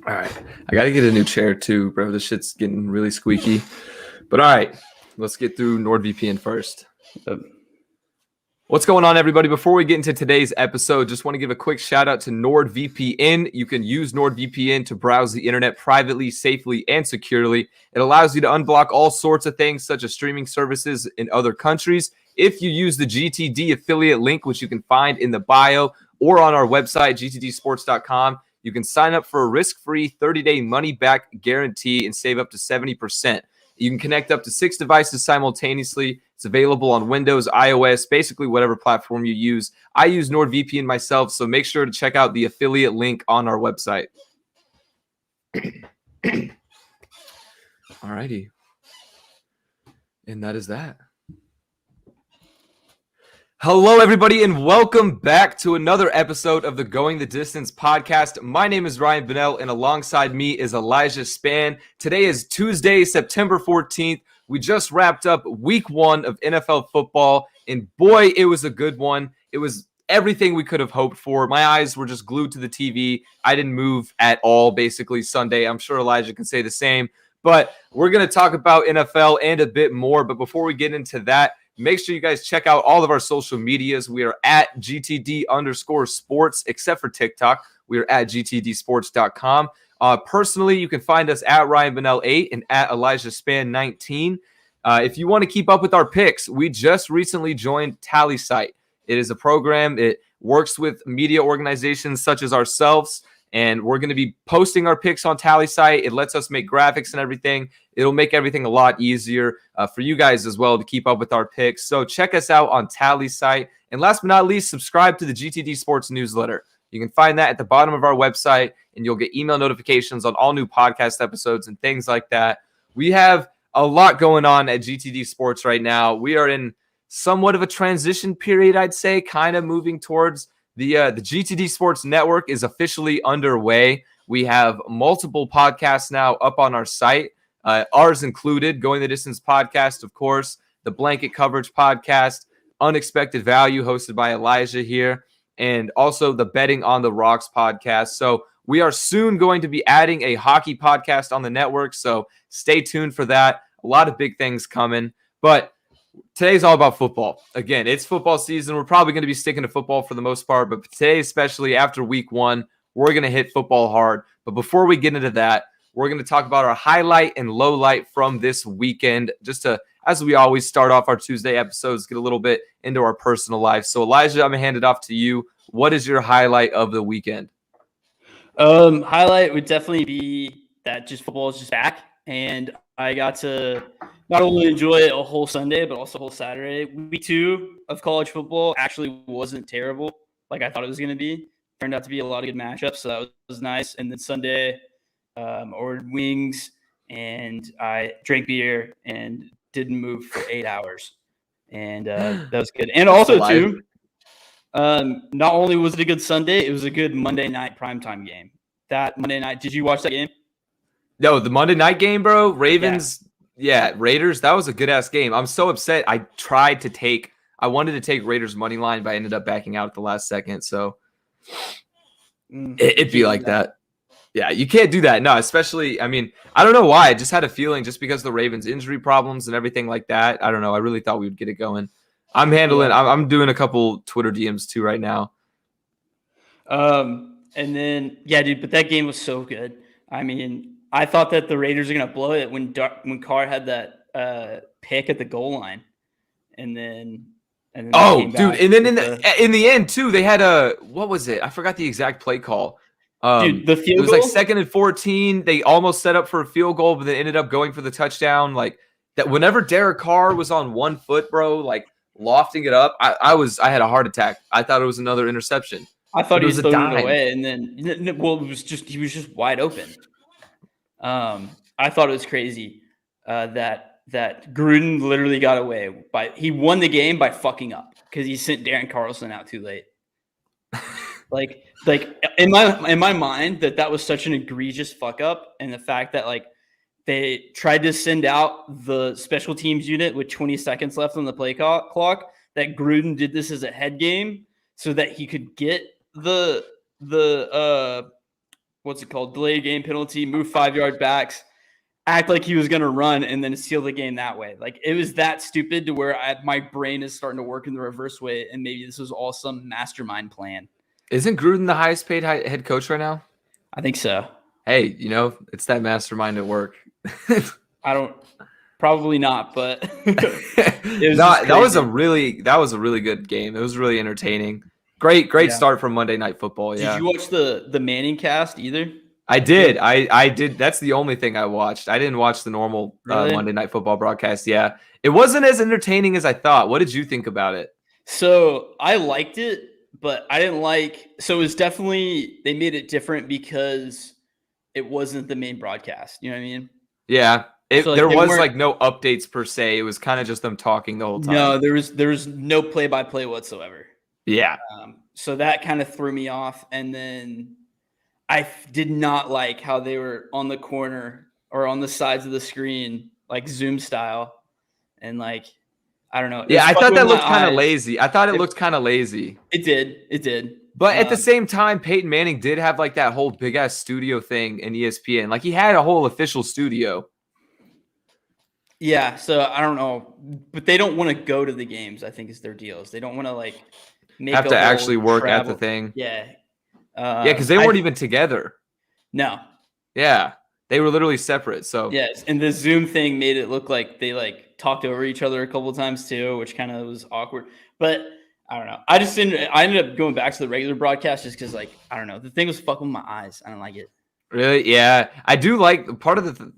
All right. I got to get a new chair too, bro. This shit's getting really squeaky. But all right, let's get through NordVPN first. What's going on, everybody? Before we get into today's episode, just want to give a quick shout out to NordVPN. You can use NordVPN to browse the internet privately, safely, and securely. It allows you to unblock all sorts of things, such as streaming services in other countries. If you use the GTD affiliate link, which you can find in the bio or on our website, gtdsports.com, you can sign up for a risk-free 30-day money-back guarantee and save up to 70%. You can connect up to 6 devices simultaneously. It's available on Windows, iOS, basically whatever platform you use. I use NordVPN myself, so make sure to check out the affiliate link on our website. Alrighty. And that is that. Hello, everybody, and welcome back to another episode of the Going the Distance podcast. My name is Ryan Bunnell, and alongside me is Elijah Span. Today is Tuesday, September 14th. We just wrapped up week 1 of NFL football, and boy, it was a good one. It was everything we could have hoped for. My eyes were just glued to the TV. I didn't move at all, basically, Sunday. I'm sure Elijah can say the same, but we're going to talk about NFL and a bit more. But before we get into that, make sure you guys check out all of our social medias. We are at GTD_sports, except for TikTok. We are at GTDsports.com. Personally, you can find us at Ryan Bunnell 8 and at Elijah Span 19. If you want to keep up with our picks, we just recently joined TallySite. It is a program. It works with media organizations such as ourselves, and we're going to be posting our picks on TallySite. It lets us make graphics and everything. It'll make everything a lot easier for you guys as well to keep up with our picks. So check us out on TallySite. And last but not least, subscribe to the GTD Sports newsletter. You can find that at the bottom of our website, and you'll get email notifications on all new podcast episodes and things like that. We have a lot going on at GTD Sports right now. We are in somewhat of a transition period, I'd say, kind of moving towards the GTD Sports Network is officially underway. We have multiple podcasts now up on our site, ours included, Going the Distance podcast, of course, the Blanket Coverage podcast, Unexpected Value hosted by Elijah here, and also the Betting on the Rocks podcast. So we are soon going to be adding a hockey podcast on the network, so stay tuned for that. A lot of big things coming, but today's all about football. Again, it's football season. We're probably going to be sticking to football for the most part, but today, especially after week 1, we're going to hit football hard. But before we get into that, we're going to talk about our highlight and low light from this weekend, just to, as we always start off our Tuesday episodes, get a little bit into our personal life. So Elijah, I'm going to hand it off to you. What is your highlight of the weekend? Highlight would definitely be that just football is just back, and I got to not only enjoy it a whole Sunday, but also a whole Saturday. Week 2 of college football actually wasn't terrible like I thought it was going to be. Turned out to be a lot of good matchups, so that was nice. And then Sunday, ordered wings, and I drank beer and didn't move for 8 hours. And that was good. And also, too, not only was it a good Sunday, it was a good Monday night primetime game. That Monday night, did you watch that game? No, the Monday night game, bro. Ravens, Raiders. That was a good-ass game. I'm so upset. I wanted to take Raiders money line, but I ended up backing out at the last second. So it'd be like that. Yeah, you can't do that. No, especially, I mean, I don't know why. I just had a feeling just because of the Ravens injury problems and everything like that. I don't know. I really thought we would get it going. I'm doing a couple Twitter DMs too right now. And then, dude, but that game was so good. I mean, I thought that the Raiders are going to blow it when Carr had that pick at the goal line. And then oh, dude, and then in the end too, they had what was it? I forgot the exact play call. Dude, the field goal? It was like 2nd and 14. They almost set up for a field goal, but they ended up going for the touchdown. Like that, whenever Derek Carr was on 1 foot, bro, like lofting it up, I had a heart attack. I thought it was another interception. I thought he was throwing it away, and then he was just wide open. I thought it was crazy that Gruden literally got away he won the game by fucking up because he sent Darren Carlson out too late. like in my mind that was such an egregious fuck up, and the fact that like they tried to send out the special teams unit with 20 seconds left on the play clock, that Gruden did this as a head game so that he could get the what's it called? Delay game penalty, move 5-yard backs, act like he was going to run, and then seal the game that way. Like, it was that stupid to where my brain is starting to work in the reverse way, and maybe this was all some mastermind plan. Isn't Gruden the highest paid head coach right now? I think so. Hey, it's that mastermind at work. Probably not, but that was a really good game. It was really entertaining. Great start from Monday Night Football. Yeah. Did you watch the Manning cast either? I did. I did. That's the only thing I watched. I didn't watch the normal Really? Monday Night Football broadcast. Yeah. It wasn't as entertaining as I thought. What did you think about it? So I liked it, but I didn't like. So it was definitely, they made it different because it wasn't the main broadcast. You know what I mean? Yeah. So, there was like no updates per se. It was kind of just them talking the whole time. No, there was no play-by-play whatsoever. Yeah. So that kind of threw me off. And then I did not like how they were on the corner or on the sides of the screen, like Zoom style. And like, I don't know. Yeah, I thought that looked kind of lazy. I thought it looked kind of lazy. It did. But at the same time, Peyton Manning did have like that whole big ass studio thing in ESPN. Like he had a whole official studio. Yeah, so I don't know, but they don't want to go to the games. I think is their deals. They don't want to like have to actually work at the thing. Yeah, because they weren't even together. No. Yeah, they were literally separate. So yes, and the Zoom thing made it look like they like talked over each other a couple of times too, which kind of was awkward. But I don't know. I ended up going back to the regular broadcast just because like I don't know, the thing was fucking with my eyes. I don't like it. Really? Yeah, I do like part of the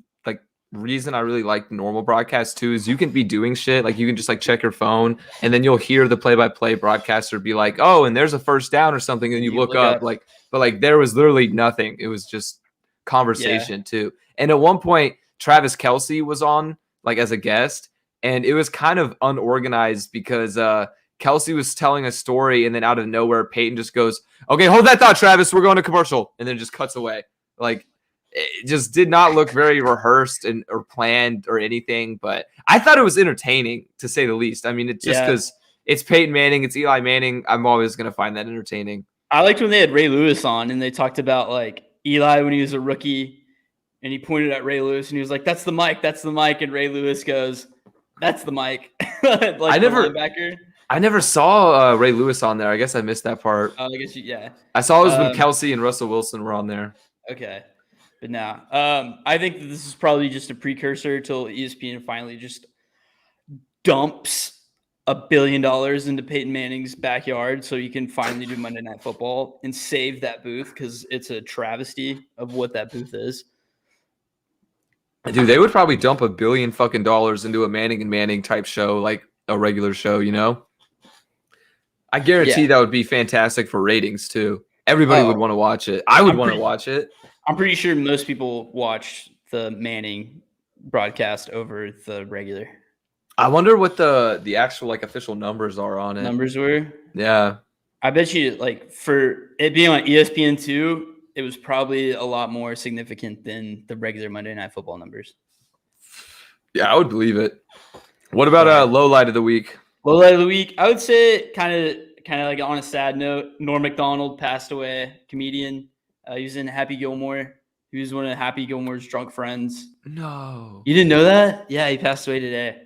reason I really like normal broadcasts too is you can be doing shit like you can just like check your phone and then you'll hear the play-by-play broadcaster be like, oh, and there's a first down or something, and you look up like, but like there was literally nothing. It was just conversation too. And at one point Travis Kelce was on like as a guest, and it was kind of unorganized because Kelce was telling a story, and then out of nowhere Peyton just goes, okay, hold that thought, Travis, we're going to commercial, and then just cuts away. Like it just did not look very rehearsed or planned or anything, but I thought it was entertaining to say the least. I mean, it's just because it's Peyton Manning, it's Eli Manning. I'm always going to find that entertaining. I liked when they had Ray Lewis on and they talked about like Eli when he was a rookie, and he pointed at Ray Lewis and he was like, that's the mic. And Ray Lewis goes, that's the mic. Like I never saw Ray Lewis on there. I guess I missed that part. I guess yeah. I saw it was when Kelce and Russell Wilson were on there. Okay. But now, I think that this is probably just a precursor till ESPN finally just dumps $1 billion into Peyton Manning's backyard so you can finally do Monday Night Football and save that booth because it's a travesty of what that booth is. Dude, they would probably dump $1 billion fucking dollars into a Manning and Manning type show, like a regular show, you know? I guarantee that would be fantastic for ratings too. Everybody would want to watch it. I would want to watch it. I'm pretty sure most people watch the Manning broadcast over the regular. I wonder what the actual like official numbers are on it. Numbers were? Yeah. I bet you like for it being on ESPN2, it was probably a lot more significant than the regular Monday Night Football numbers. Yeah, I would believe it. What about low light of the week? Low light of the week, I would say kind of like on a sad note, Norm Macdonald passed away, comedian. He was in Happy Gilmore. He was one of Happy Gilmore's drunk friends. No. You didn't know that? Yeah, he passed away today.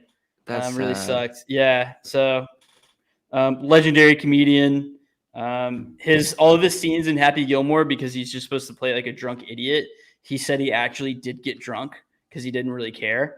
That's really sucked. Yeah. So legendary comedian. All of his scenes in Happy Gilmore, because he's just supposed to play like a drunk idiot. He said he actually did get drunk because he didn't really care.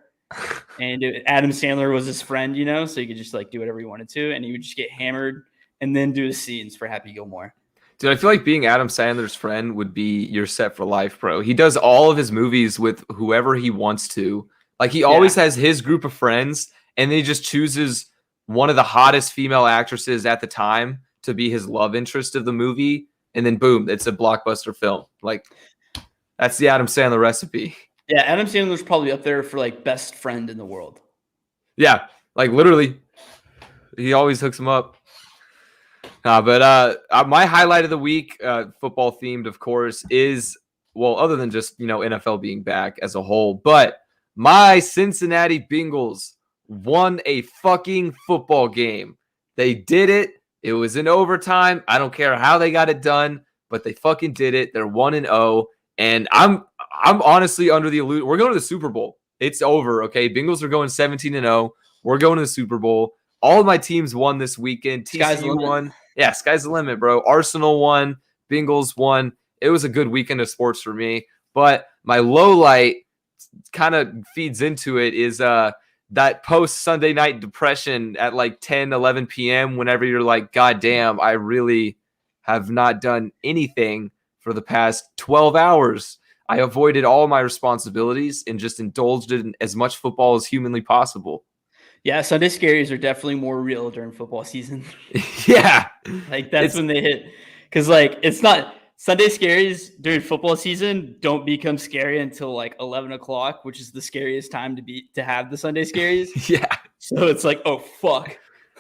And Adam Sandler was his friend, you know, so he could just like do whatever he wanted to. And he would just get hammered and then do the scenes for Happy Gilmore. Dude, I feel like being Adam Sandler's friend would be your set for life, bro. He does all of his movies with whoever he wants to. Like he always has his group of friends, and then he just chooses one of the hottest female actresses at the time to be his love interest of the movie, and then boom, it's a blockbuster film. Like that's the Adam Sandler recipe. Yeah, Adam Sandler's probably up there for like best friend in the world. Yeah, like literally, he always hooks him up. But my highlight of the week, football themed, of course, is, well, other than just, NFL being back as a whole, but my Cincinnati Bengals won a fucking football game. They did it. It was in overtime. I don't care how they got it done, but they fucking did it. They're 1-0. And I'm honestly under the illusion we're going to the Super Bowl. It's over, okay? Bengals are going 17-0. We're going to the Super Bowl. All of my teams won this weekend. Sky's the TCU limit. won. Yeah, sky's the limit, bro. Arsenal won. Bengals won. It was a good weekend of sports for me. But my low light kind of feeds into it is that post Sunday night depression at like 10, 11 p.m. whenever you're like, God damn, I really have not done anything for the past 12 hours. I avoided all my responsibilities and just indulged in as much football as humanly possible. Yeah, Sunday scaries are definitely more real during football season. Yeah. Like that's when they hit. Because like it's not Sunday scaries during football season don't become scary until like 11 o'clock, which is the scariest time to have the Sunday scaries. Yeah. So it's like, oh fuck.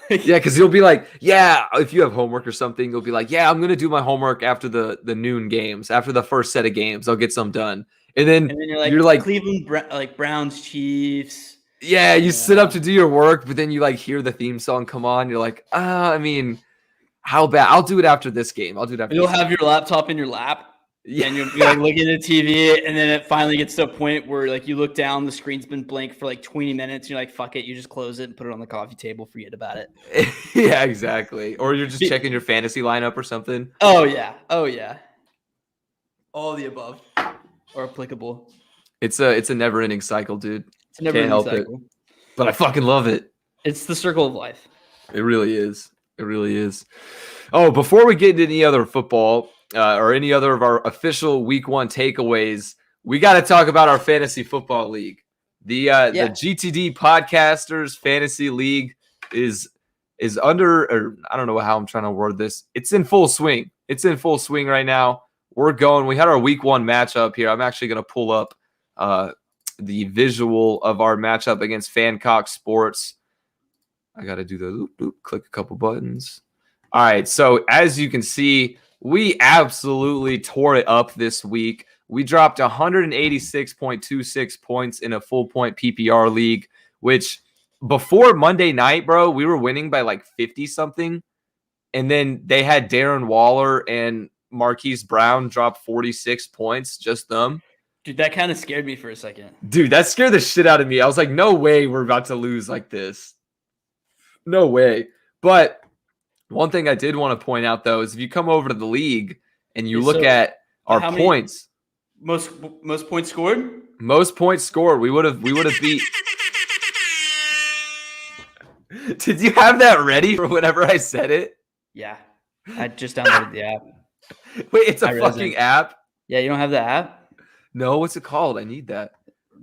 Yeah, because you'll be like, yeah, if you have homework or something, you'll be like, yeah, I'm gonna do my homework after the noon games, after the first set of games, I'll get some done. And then you're like Cleveland, like Browns, Chiefs. Yeah, you sit up to do your work, but then you like hear the theme song come on. You're like, I mean, how bad? I'll do it after this game. I'll do it after. You'll have your laptop in your lap. Yeah, and you're like looking at the TV, and then it finally gets to a point where like you look down, the screen's been blank for like 20 minutes. You're like, fuck it, you just close it and put it on the coffee table, forget about it. Yeah, exactly. Or you're just checking your fantasy lineup or something. Oh yeah, all the above are applicable. It's a never-ending cycle, dude. It's a never-ending cycle. But I fucking love it. It's the circle of life. It really is. It really is. Oh, before we get into any other football or any other of our official week 1 takeaways, we got to talk about our fantasy football league. The GTD Podcasters Fantasy League is under, or I don't know how I'm trying to word this. It's in full swing. It's in full swing right now. We're going. We had our week 1 matchup here. I'm actually going to pull up the visual of our matchup against Fancock Sports. I got to do the click a couple buttons. All right. So as you can see, we absolutely tore it up this week. We dropped 186.26 points in a full point PPR league, which before Monday night, bro, we were winning by like 50 something. And then they had Darren Waller and Marquise Brown drop 46 points, just them. Dude, that kind of scared me for a second. Dude, that scared the shit out of me. I was like, no way we're about to lose like this. No way. But one thing I did want to point out, though, is if you come over to the league and you look at our points. Most points scored? Most points scored. We would have beat. Did you have that ready for whenever I said it? Yeah. I just downloaded the app. Wait, it's a fucking app? Yeah, you don't have the app? No, what's it called? I need that.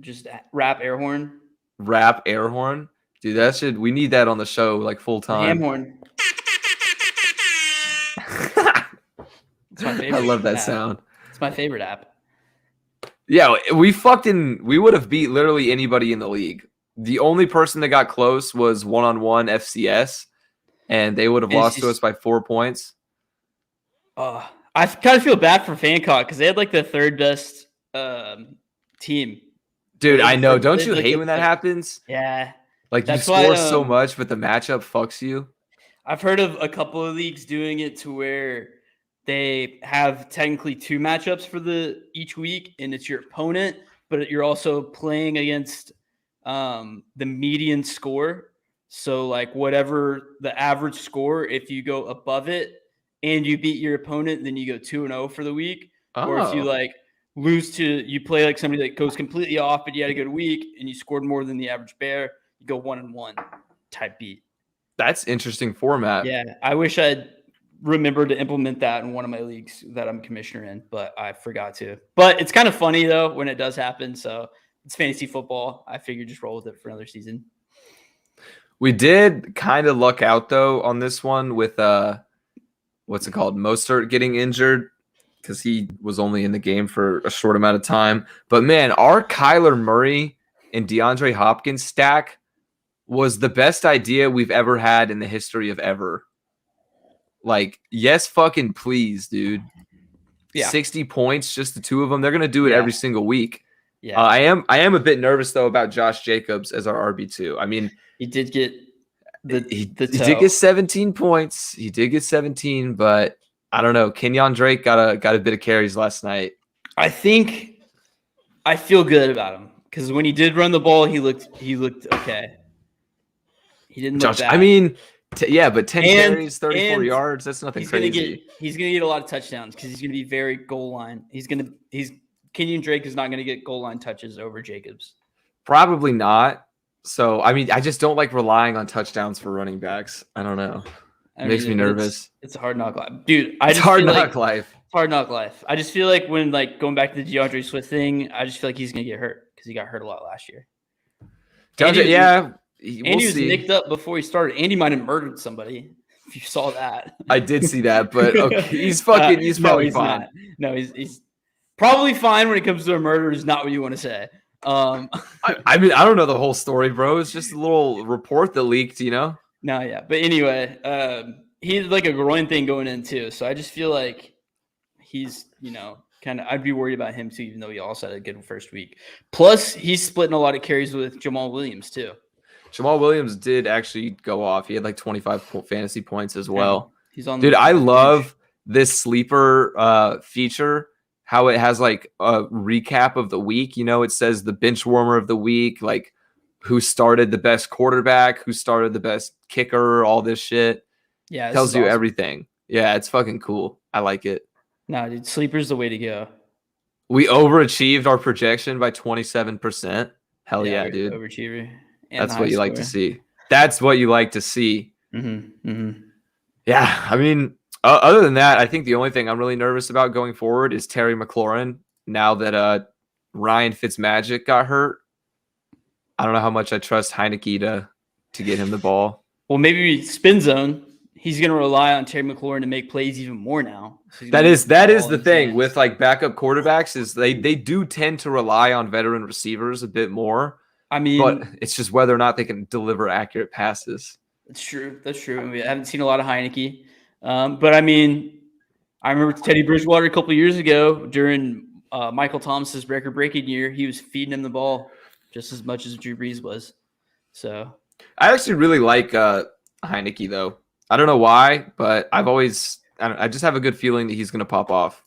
Just rap air horn. Rap air horn? Dude, we need that on the show like full time. Ham horn. It's my favorite. I love that app. sound. It's my favorite app. Yeah, we would have beat literally anybody in the league. The only person that got close was one-on-one FCS, and they would have lost to us by 4 points. I kind of feel bad for Fancock because they had like the third best team. Dude, I know. Don't you hate when that happens? Yeah. Like you score so much, but the matchup fucks you. I've heard of a couple of leagues doing it to where they have technically 2 matchups for each week, and it's your opponent, but you're also playing against the median score. So like whatever the average score, if you go above it and you beat your opponent, then you go 2-0 for the week. Oh. Or if you like you play like somebody that goes completely off, but you had a good week and you scored more than the average bear, you go 1-1 type beat. That's interesting format. Yeah, I wish I'd remembered to implement that in one of my leagues that I'm commissioner in, but I forgot to. But it's kind of funny though when it does happen. So it's fantasy football. I figured just roll with it for another season. We did kind of luck out though on this one with what's it called? Mostert getting injured because he was only in the game for a short amount of time. But man, our Kyler Murray and DeAndre Hopkins stack was the best idea we've ever had in the history of ever. Like, yes, fucking please, dude. Yeah. 60 points, just the 2 of them. They're gonna do it every single week. Yeah, I am a bit nervous though about Josh Jacobs as our RB2. I mean, he did get he did get 17 points. He did get 17, but I don't know. Kenyon Drake got a bit of carries last night. I feel good about him because when he did run the ball, he looked okay. He didn't look bad. I mean, but 10 carries, 34 yards. That's nothing crazy. He's gonna get a lot of touchdowns because he's gonna be very goal line. Kenyon Drake is not gonna get goal line touches over Jacobs. Probably not. So I mean, I just don't like relying on touchdowns for running backs. I don't know. It makes me nervous. It's a hard knock life, dude. It's hard knock life. Hard knock life. I just feel like when going back to the DeAndre Swift thing, I just feel like he's gonna get hurt because he got hurt a lot last year. Andy was nicked up before he started. Andy might have murdered somebody. If you saw that, I did see that, but okay, he's probably fine. Not. No, he's probably fine when it comes to a murder. Is not what you want to say. I mean, I don't know the whole story, bro. It's just a little report that leaked, No, yeah, but anyway, he had like a groin thing going in too, so I just feel like he's kind of. I'd be worried about him too, even though he also had a good first week. Plus, he's splitting a lot of carries with Jamal Williams too. Jamal Williams did actually go off. He had like 25 fantasy points as well. He's on. Dude, I love this sleeper feature. How it has like a recap of the week. It says the bench warmer of the week, like who started the best quarterback, who started the best kicker, all this shit. Yeah, tells you awesome. Yeah, it's fucking cool. I like it. No, dude, sleeper's the way to go. We overachieved our projection by 27%. Hell yeah, dude. Overachiever. That's what you like to see. That's what you like to see. Mm-hmm. Mm-hmm. Yeah, I mean, other than that, I think the only thing I'm really nervous about going forward is Terry McLaurin. Now that Ryan Fitzmagic got hurt, I don't know how much I trust Heineke to get him the ball. Well, maybe spin zone. He's going to rely on Terry McLaurin to make plays even more now. So that is the thing with like backup quarterbacks is they do tend to rely on veteran receivers a bit more. I mean, but it's just whether or not they can deliver accurate passes. That's true. I haven't seen a lot of Heineke. But I mean, I remember Teddy Bridgewater a couple of years ago during Michael Thomas's record-breaking year. He was feeding him the ball just as much as Drew Brees was. So I actually really like Heineke, though. I don't know why, but I just have a good feeling that he's going to pop off.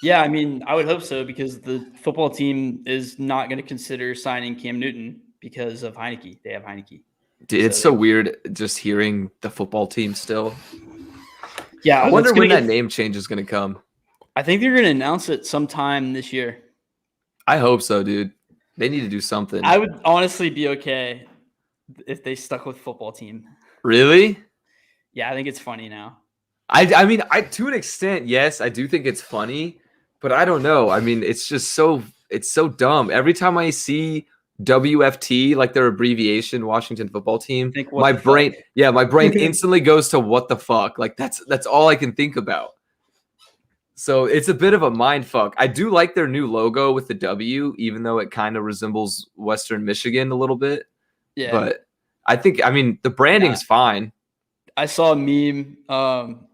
Yeah, I mean, I would hope so because the football team is not going to consider signing Cam Newton because of Heineke. They have Heineke. Dude, it's so weird just hearing the football team still. Yeah, I wonder when that name change is going to come. I think they're going to announce it sometime this year. I hope so, dude. They need to do something. I would honestly be okay if they stuck with football team. Really? Yeah, I think it's funny now. I mean, to an extent, yes, I do think it's funny, but I don't know. I mean, it's so dumb. Every time I see WFT, like their abbreviation, Washington Football Team, my brain instantly goes to what the fuck. Like that's all I can think about. So it's a bit of a mind fuck. I do like their new logo with the W, even though it kind of resembles Western Michigan a little bit. Yeah. But I mean, the branding's fine. I saw a meme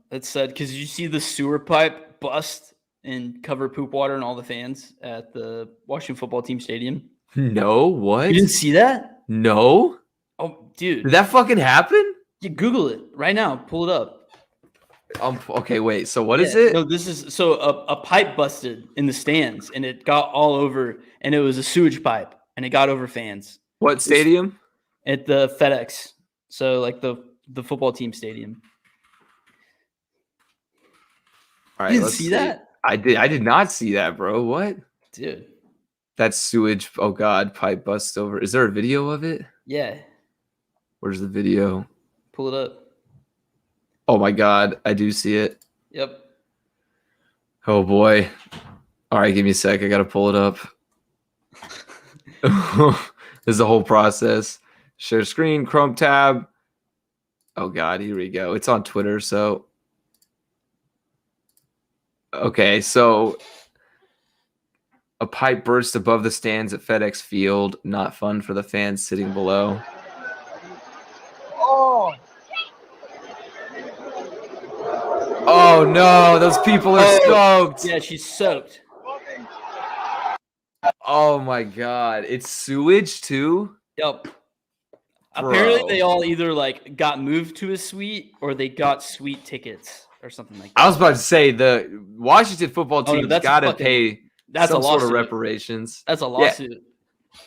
that said, because you see the sewer pipe bust and cover poop water and all the fans at the Washington Football Team stadium. No, what? You didn't see that? No. Oh, dude. Did that fucking happen? You Google it right now. Pull it up. Okay, wait. So what is it? No, this is a pipe busted in the stands and it got all over, and it was a sewage pipe and it got over fans. What stadium? At the FedEx. So like the football team stadium. All right, you didn't see that? I did not see that, bro. What? Dude. That's sewage. Oh God, pipe busts over. Is there a video of it? Yeah. Where's the video? Pull it up. Oh my God, I do see it. Yep. Oh boy. All right, give me a sec. I gotta pull it up. This is the whole process. Share screen, Chrome tab. Oh God, here we go. It's on Twitter, so. Okay, so a pipe burst above the stands at FedEx Field. Not fun for the fans sitting below. Oh no, those people are soaked. Yeah, she's soaked. Oh my God, it's sewage too? Yep. Bro. Apparently they all either like got moved to a suite or they got suite tickets or something like that. I was about to say the Washington football team's got to pay some sort of reparations. That's a lawsuit. Yeah,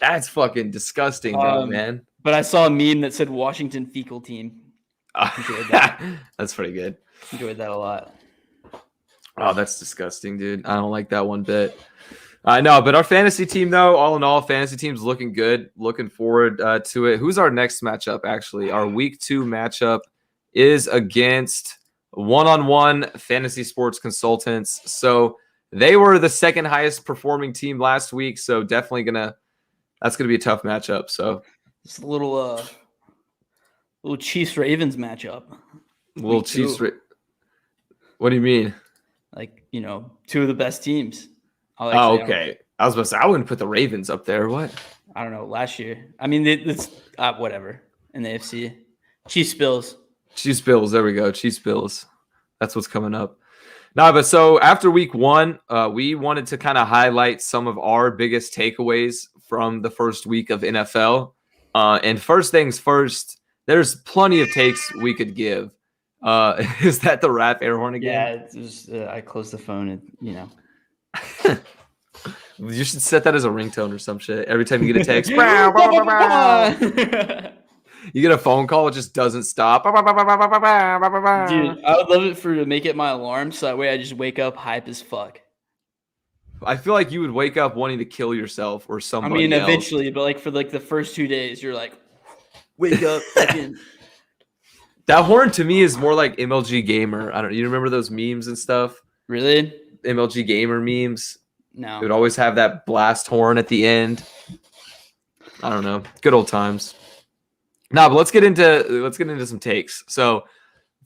that's fucking disgusting, though, man. But I saw a meme that said Washington fecal team. Enjoyed that. That's pretty good. Enjoyed that a lot. Oh, that's disgusting, dude. I don't like that one bit. I know, but our fantasy team, though, all in all, fantasy team's looking good. Looking forward to it. Who's our next matchup, actually? Our week 2 matchup is against one-on-one fantasy sports consultants. So they were the second highest performing team last week. So definitely that's gonna be a tough matchup. So it's a little Chiefs Ravens matchup. Little Chiefs. What do you mean? Like, you know, 2 of the best teams. Okay. I was about to say I wouldn't put the Ravens up there. What? I don't know. Last year, I mean, it's whatever in the AFC. Chiefs Bills. Chiefs Bills. There we go. Chiefs Bills. That's what's coming up. No, but so after week 1, we wanted to kind of highlight some of our biggest takeaways from the first week of NFL. And first things first, there's plenty of takes we could give. Is that the rap air horn again? Yeah, it's just, I closed the phone and, you know. You should set that as a ringtone or some shit. Every time you get a text, you get a phone call, it just doesn't stop. Dude, I would love it to make it my alarm so that way I just wake up hype as fuck. I feel like you would wake up wanting to kill yourself or somebody. I mean, eventually, but like for like the first 2 days, you're like, wake up, fucking. That horn to me is more like MLG Gamer. You remember those memes and stuff? Really? MLG Gamer memes. No. It would always have that blast horn at the end. I don't know. Good old times. But let's get into some takes. So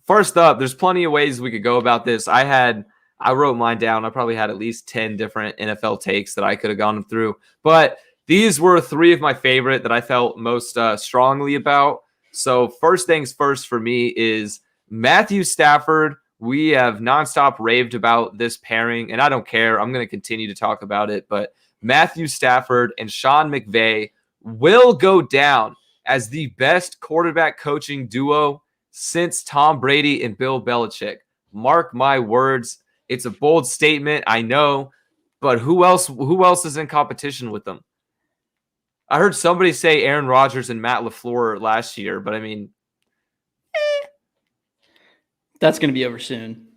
first up, there's plenty of ways we could go about this. I wrote mine down. I probably had at least 10 different NFL takes that I could have gone through. But these were 3 of my favorite that I felt most strongly about. So first things first for me is Matthew Stafford. We have nonstop raved about this pairing, and I don't care. I'm going to continue to talk about it. But Matthew Stafford and Sean McVay will go down as the best quarterback coaching duo since Tom Brady and Bill Belichick. Mark my words. It's a bold statement, I know, but who else is in competition with them? I heard somebody say Aaron Rodgers and Matt LaFleur last year, but I mean, that's going to be over soon.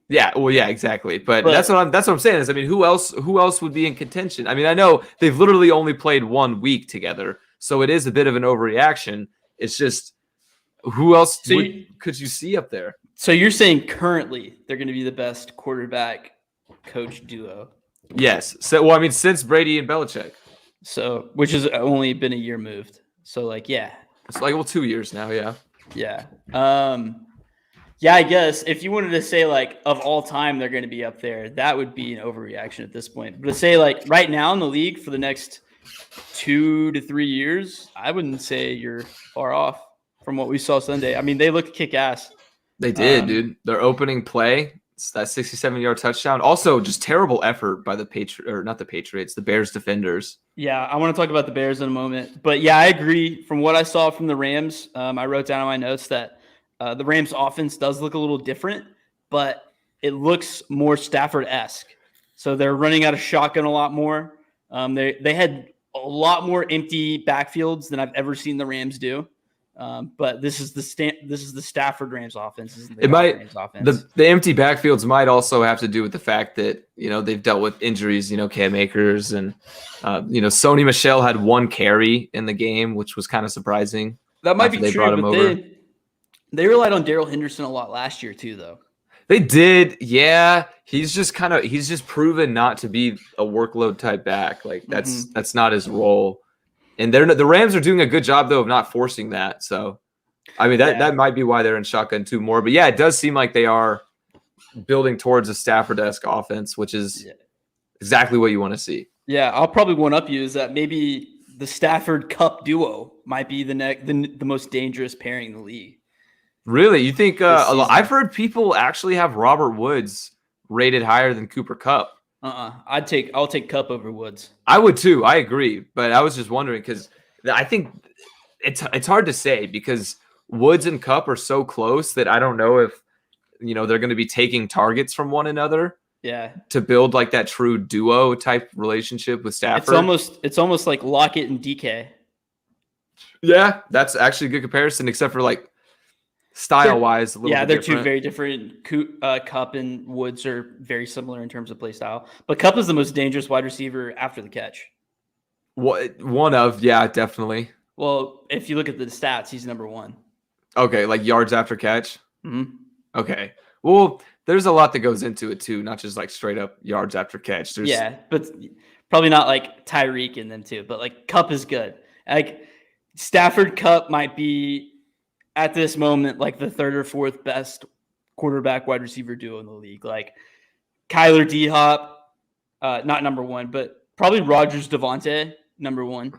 Yeah, well, yeah, exactly. But that's what I'm saying is, I mean, who else would be in contention? I mean, I know they've literally only played 1 week together, so it is a bit of an overreaction. It's just who else could you see up there? So you're saying currently they're going to be the best quarterback coach duo? Yes. So, well, I mean, since Brady and Belichick. So, which has only been a year moved. So, like, yeah. It's like, 2 years now, yeah. Yeah. Yeah, I guess if you wanted to say, like, of all time they're going to be up there, that would be an overreaction at this point. But to say, like, right now in the league for the next 2 to 3 years, I wouldn't say you're far off from what we saw Sunday. I mean, they looked kick-ass. They did, dude. Their opening play, that 67-yard touchdown. Also, just terrible effort by the Bears defenders. Yeah, I want to talk about the Bears in a moment. But, yeah, I agree. From what I saw from the Rams, I wrote down in my notes that the Rams offense does look a little different, but it looks more Stafford-esque. So they're running out of shotgun a lot more. They had a lot more empty backfields than I've ever seen the Rams do. But this is the Stafford Rams offense. Rams offense. The empty backfields might also have to do with the fact that they've dealt with injuries. Cam Akers and Sony Michel had 1 carry in the game, which was kind of surprising. That might be true, but they relied on Darrell Henderson a lot last year too, though. They did, yeah. He's just proven not to be a workload type back. Like that's not his role. And the Rams are doing a good job though of not forcing that. So, I mean that might be why they're in shotgun 2 more. But yeah, it does seem like they are building towards a Stafford-esque offense, which is exactly what you want to see. Yeah, I'll probably one up you is that maybe the Stafford Cup duo might be the most dangerous pairing in the league. Really? You think I've heard people actually have Robert Woods rated higher than Cooper Kupp. I'll take Kupp over Woods. I would too. I agree. But I was just wondering because I think it's hard to say because Woods and Kupp are so close that I don't know if they're going to be taking targets from one another. Yeah. To build like that true duo type relationship with Stafford. It's almost like Lockett and DK. Yeah, that's actually a good comparison, except for like style-wise, a little bit they're different. two very different. Kupp and Woods are very similar in terms of play style, but Kupp is the most dangerous wide receiver after the catch. Definitely. Well, if you look at the stats, he's number one. Okay, like yards after catch? Mm-hmm. Okay. Well, there's a lot that goes into it too, not just like straight up yards after catch. But probably not like Tyreek in them too, but like Kupp is good. Like Stafford Kupp might be at this moment like the third or fourth best quarterback wide receiver duo in the league. Like Kyler D Hop, not number one, but probably Rodgers Devontae, number one.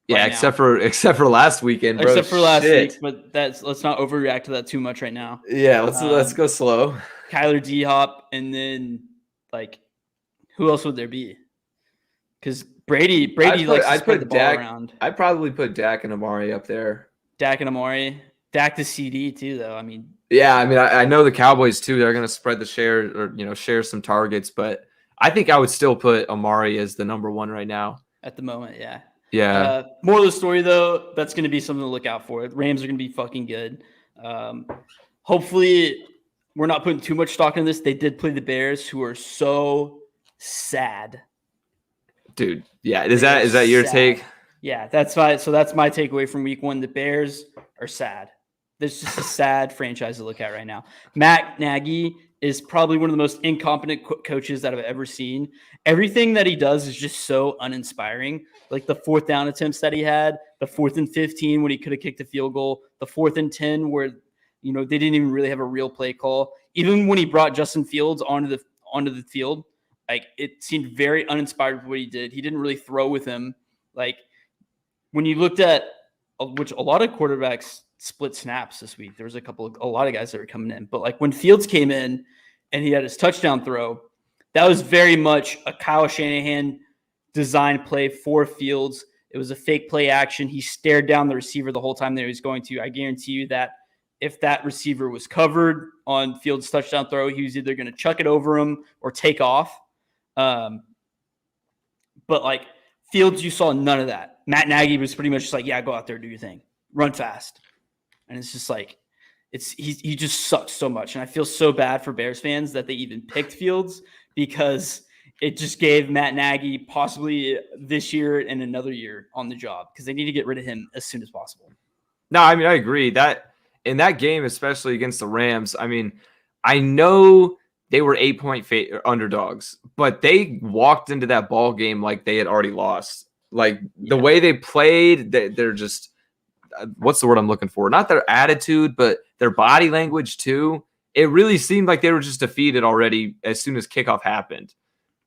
Yeah, right except for last weekend, bro. Except for last week, but let's not overreact to that too much right now. Yeah, let's go slow. Kyler D Hop, and then like who else would there be? Because Brady likes to spread the ball around. I'd probably put Dak and Amari up there. Dak to CD too, though. I mean, yeah, I mean, I know the Cowboys too. They're going to spread the share or share some targets, but I think I would still put Amari as the number one right now at the moment. Yeah. Yeah. More of the story though, that's going to be something to look out for. The Rams are going to be fucking good. Hopefully, we're not putting too much stock in this. They did play the Bears, who are so sad. Dude, yeah. Is that your take? Yeah, that's my takeaway from week one. The Bears are sad. There's just a sad franchise to look at right now. Matt Nagy is probably one of the most incompetent coaches that I've ever seen. Everything that he does is just so uninspiring. Like the 4th down attempts that he had, the 4th and 15 when he could have kicked a field goal, the 4th and 10 where they didn't even really have a real play call. Even when he brought Justin Fields onto the field, like it seemed very uninspired with what he did. He didn't really throw with him. Like when you looked at which a lot of quarterbacks split snaps this week. There was a lot of guys that were coming in, but like when Fields came in and he had his touchdown throw, that was very much a Kyle Shanahan design play for Fields. It was a fake play action. He stared down the receiver the whole time that he was going to. I guarantee you that if that receiver was covered on Fields' touchdown throw, he was either going to chuck it over him or take off. But like Fields, you saw none of that. Matt Nagy was pretty much just like, yeah, go out there, do your thing, run fast. And it's just like, he just sucks so much. And I feel so bad for Bears fans that they even picked Fields because it just gave Matt Nagy possibly this year and another year on the job because they need to get rid of him as soon as possible. No, I mean, I agree that in that game, especially against the Rams, I mean, I know they were 8-point underdogs, but they walked into that ball game like they had already lost. Like the way they played, they're just, what's the word I'm looking for? Not their attitude, but their body language too. It really seemed like they were just defeated already as soon as kickoff happened.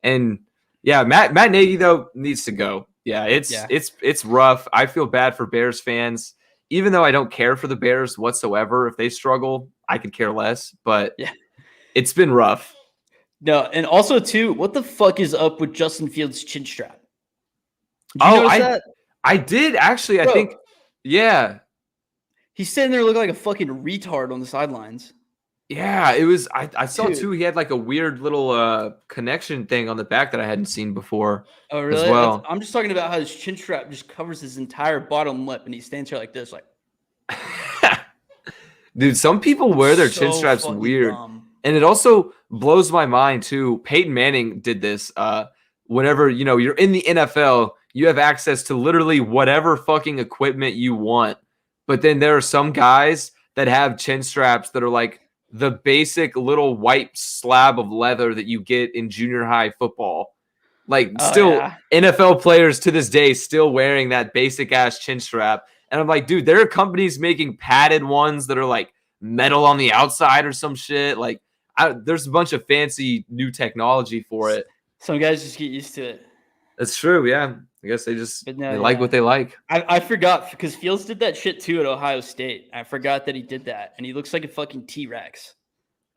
And yeah, Matt Nagy though needs to go. Yeah, it's rough. I feel bad for Bears fans, even though I don't care for the Bears whatsoever. If they struggle, I could care less. But yeah, it's been rough. No, and also too, what the fuck is up with Justin Fields' chin strap? Did you notice that? I did actually. Bro, I think. Yeah. He's sitting there looking like a fucking retard on the sidelines. Yeah, it was. I saw too. He had like a weird little connection thing on the back that I hadn't seen before. Oh, really? As well. I'm just talking about how his chin strap just covers his entire bottom lip, and he stands here like this, like. Dude, some people wear their chin straps weird, and it also blows my mind too. Peyton Manning did this. Whenever you're in the NFL, you have access to literally whatever fucking equipment you want. But then there are some guys that have chin straps that are like the basic little white slab of leather that you get in junior high football. Like NFL players to this day still wearing that basic ass chin strap. And I'm like, dude, there are companies making padded ones that are like metal on the outside or some shit. Like there's a bunch of fancy new technology for it. Some guys just get used to it. That's true, yeah. I guess they like what they like. I forgot because Fields did that shit too at Ohio State. I forgot that he did that, and he looks like a fucking T-Rex.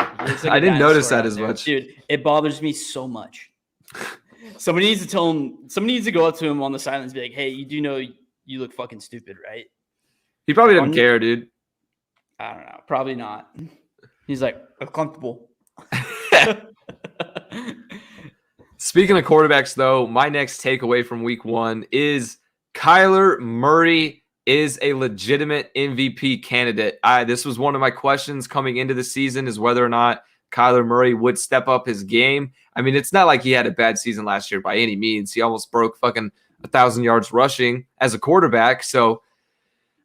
Like I didn't notice that as much, dude. It bothers me so much. Somebody needs to tell him. Somebody needs to go up to him on the sidelines and be like, "Hey, you do know you look fucking stupid, right?" He probably didn't care, dude. I don't know. Probably not. He's like, Comfortable. Speaking of quarterbacks, though, my next takeaway from week 1 is Kyler Murray is a legitimate MVP candidate. This was one of my questions coming into the season, is whether or not Kyler Murray would step up his game. I mean, it's not like he had a bad season last year by any means. He almost broke fucking 1,000 yards rushing as a quarterback. So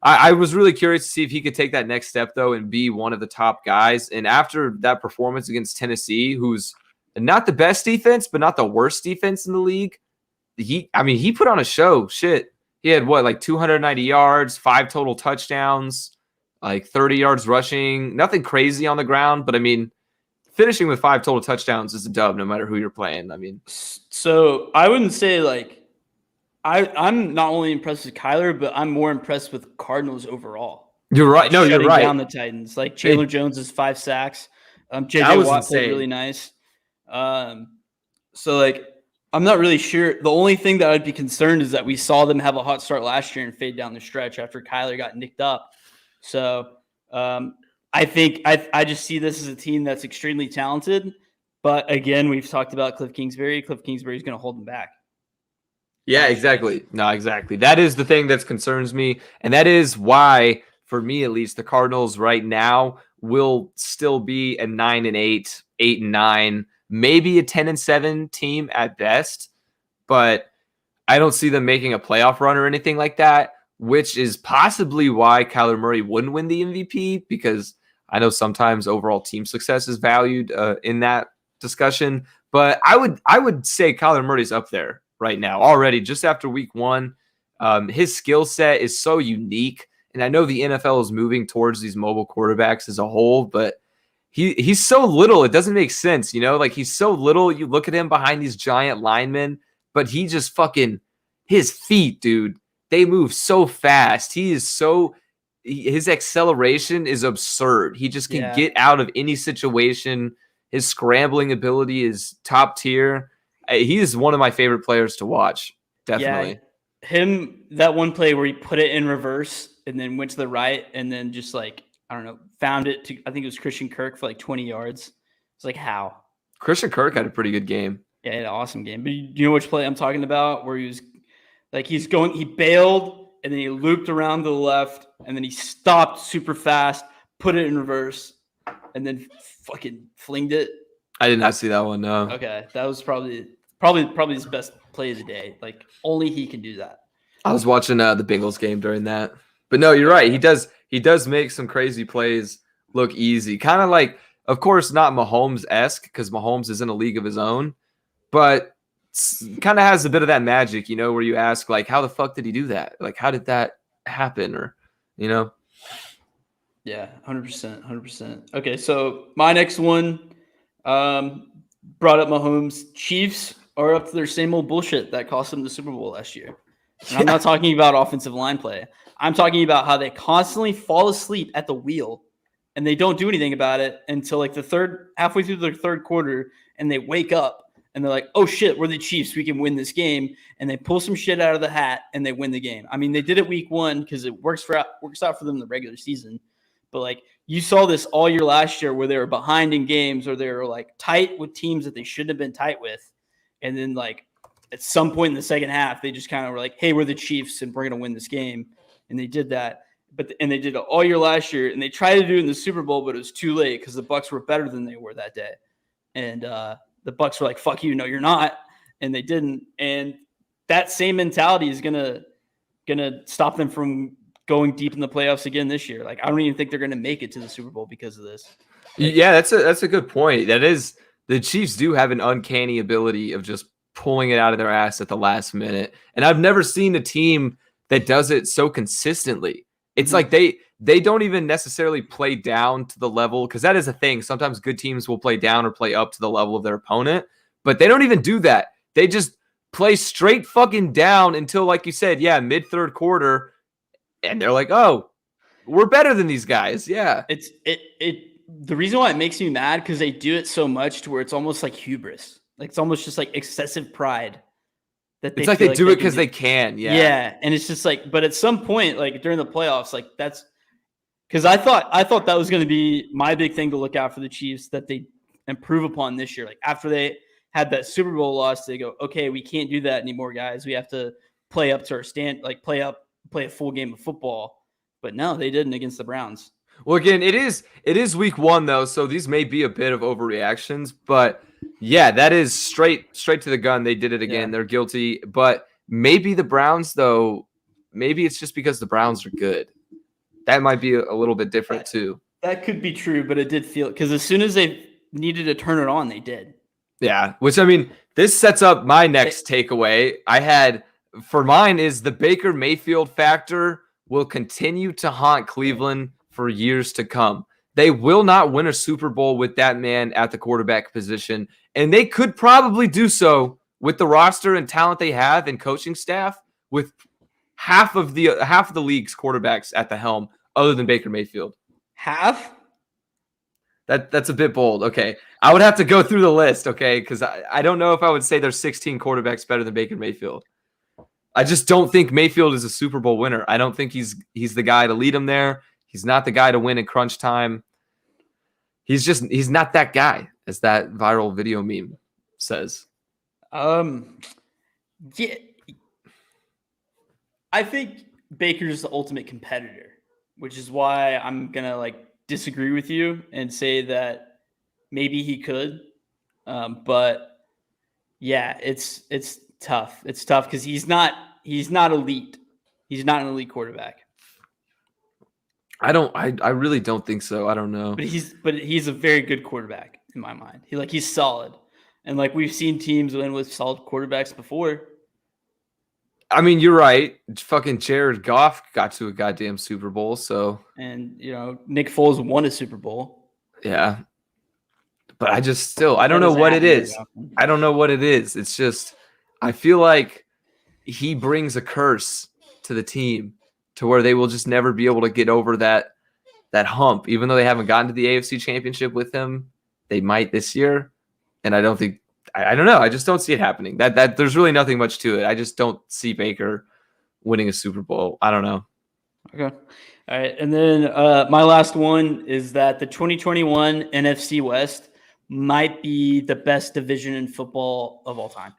I was really curious to see if he could take that next step, though, and be one of the top guys. And after that performance against Tennessee, who's not the best defense, but not the worst defense in the league, he put on a show. Shit. He had like 290 yards, 5 total touchdowns, like 30 yards rushing. Nothing crazy on the ground, but I mean, finishing with 5 total touchdowns is a dub no matter who you're playing. I mean, so I wouldn't say like I'm not only impressed with Kyler, but I'm more impressed with Cardinals overall. You're right. No, you're right. Down the Titans, like Chandler Jones is 5 sacks. JJ Watt played really nice. So like, I'm not really sure. The only thing that I'd be concerned is that we saw them have a hot start last year and fade down the stretch after Kyler got nicked up. So I think I just see this as a team that's extremely talented. But again, we've talked about Cliff Kingsbury. Cliff Kingsbury is going to hold them back. Yeah, exactly. No, exactly. That is the thing that concerns me. And that is why, for me at least, the Cardinals right now will still be a 9-8, 8-9, maybe a 10-7 team at best. But I don't see them making a playoff run or anything like that, which is possibly why Kyler Murray wouldn't win the MVP, because I know sometimes overall team success is valued in that discussion. But I would say Kyler Murray's up there right now already, just after week 1. His skill set is so unique. And I know the NFL is moving towards these mobile quarterbacks as a whole, but he's so little. It doesn't make sense, you know? Like, he's so little. You look at him behind these giant linemen, but he just his feet, dude, they move so fast. His acceleration is absurd. He just can get out of any situation. His scrambling ability is top tier. He is one of my favorite players to watch. Definitely. Yeah, that one play where he put it in reverse and then went to the right and then just like, I don't know, found it to, I think it was Christian Kirk for like 20 yards. It's like, how? Christian Kirk had a pretty good game. Yeah, he had an awesome game. But you know which play I'm talking about? Where he bailed and then he looped around to the left and then he stopped super fast, put it in reverse, and then fucking flinged it. I did not see that one, no. Okay, that was probably his best play of the day. Like, only he can do that. I was watching the Bengals game during that. But no, you're right. He does make some crazy plays look easy. Kind of like, of course, not Mahomes-esque, because Mahomes is in a league of his own, but kind of has a bit of that magic, you know, where you ask, like, how the fuck did he do that? Like, how did that happen? Or, you know? Yeah, 100%. Okay, so my next one brought up Mahomes. Chiefs are up to their same old bullshit that cost them the Super Bowl last year. And I'm not talking about offensive line play. I'm talking about how they constantly fall asleep at the wheel and they don't do anything about it until like halfway through the third quarter, and they wake up and they're like, oh shit, we're the Chiefs. We can win this game. And they pull some shit out of the hat and they win the game. I mean, they did it week 1 because it works out for them in the regular season. But like, you saw this all year last year where they were behind in games or they were like tight with teams that they shouldn't have been tight with. And then like at some point in the second half, they just kind of were like, hey, we're the Chiefs and we're going to win this game. And they did that. And they did it all year last year. And they tried to do it in the Super Bowl, but it was too late because the Bucs were better than they were that day. And the Bucs were like, fuck you, no, you're not. And they didn't. And that same mentality is gonna stop them from going deep in the playoffs again this year. Like, I don't even think they're gonna make it to the Super Bowl because of this. Yeah, that's a good point. That is, the Chiefs do have an uncanny ability of just pulling it out of their ass at the last minute. And I've never seen a team that does it so consistently. It's like they don't even necessarily play down to the level, because that is a thing. Sometimes good teams will play down or play up to the level of their opponent, but they don't even do that. They just play straight fucking down until, like you said, mid-third quarter, and they're like, oh, we're better than these guys. Yeah. The reason why it makes me mad, because they do it so much to where it's almost like hubris. Like, it's almost just like excessive pride. It's like they do it because they can. Yeah. Yeah. And it's just like, but at some point, like during the playoffs, like Because I thought that was going to be my big thing to look out for the Chiefs, that they improve upon this year. Like after they had that Super Bowl loss, they go, okay, we can't do that anymore, guys. We have to play up to our play a full game of football. But no, they didn't against the Browns. Well, again, it is week 1 though, so these may be a bit of overreactions, but yeah, that is straight to the gun. They did it again. Yeah. They're guilty, but maybe the Browns though, maybe it's just because the Browns are good. That might be a little bit different too. That could be true, but it did feel, because as soon as they needed to turn it on, they did. Yeah, which I mean, this sets up my next takeaway. For mine is the Baker Mayfield factor will continue to haunt Cleveland for years to come. They will not win a Super Bowl with that man at the quarterback position, and they could probably do so with the roster and talent they have and coaching staff with half of the league's quarterbacks at the helm, other than Baker Mayfield. Half? That's a bit bold. Okay, I would have to go through the list. Okay, because I don't know if I would say there's 16 quarterbacks better than Baker Mayfield. I just don't think Mayfield is a Super Bowl winner. I don't think he's the guy to lead them there. He's not the guy to win in crunch time. He's not that guy, as that viral video meme says. Yeah, I think Baker's the ultimate competitor, which is why I'm gonna disagree with you and say that maybe he could. But yeah, it's tough. It's tough because he's not elite. He's not an elite quarterback. I really don't think so. I don't know. But he's a very good quarterback in my mind. He's solid. And we've seen teams win with solid quarterbacks before. I mean, you're right. Fucking Jared Goff got to a goddamn Super Bowl, so. And Nick Foles won a Super Bowl. Yeah. But I don't know what it is. I don't know what it is. It's just, I feel like he brings a curse to the team to where they will just never be able to get over that hump. Even though they haven't gotten to the AFC Championship with him, they might this year. And I don't know. I just don't see it happening. That there's really nothing much to it. I just don't see Baker winning a Super Bowl. I don't know. Okay. All right. And then my last one is that the 2021 NFC West might be the best division in football of all time.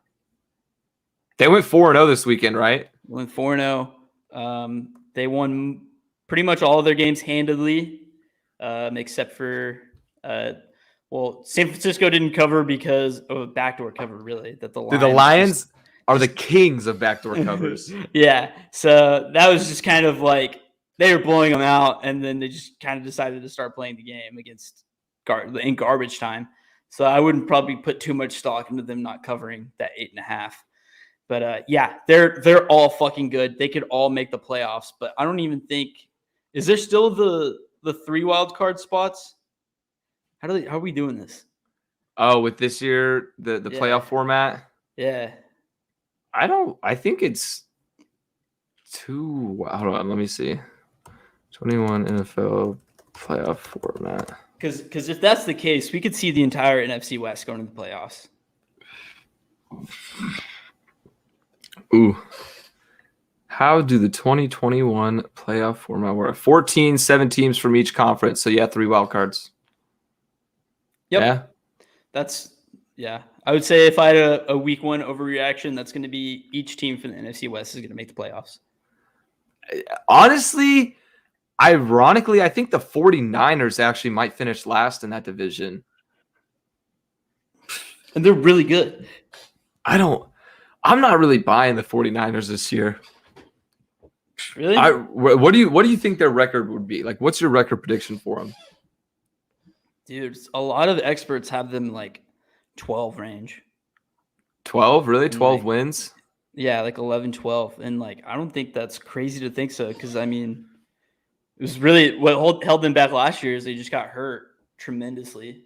They went 4-0 this weekend, right? Went 4-0. They won pretty much all of their games handedly, except for San Francisco didn't cover because of a backdoor cover, really. That the Lions are the kings of backdoor covers. Yeah. So that was just kind of they were blowing them out, and then they just kind of decided to start playing the game against in garbage time. So I wouldn't probably put too much stock into them not covering that 8.5. But yeah, they're all fucking good. They could all make the playoffs, but I don't even think – is there still the 3 wild card spots? How are we doing this? Oh, with this year, the playoff format? Yeah. I think it's 2 – hold on, let me see. 21 NFL playoff format. Because if that's the case, we could see the entire NFC West going to the playoffs. Ooh. How do the 2021 playoff format work? 7 teams from each conference. So, 3 wild cards. Yep. Yeah. I would say if I had a week 1 overreaction, that's going to be each team from the NFC West is going to make the playoffs. Honestly, ironically, I think the 49ers actually might finish last in that division. And they're really good. I'm not really buying the 49ers this year. Really? What do you think their record would be? What's your record prediction for them? Dude, a lot of experts have them 12 range. 12? Really? 12 wins? Yeah, 11, 12. And I don't think that's crazy to think so, because I mean, it was really what held them back last year is they just got hurt tremendously.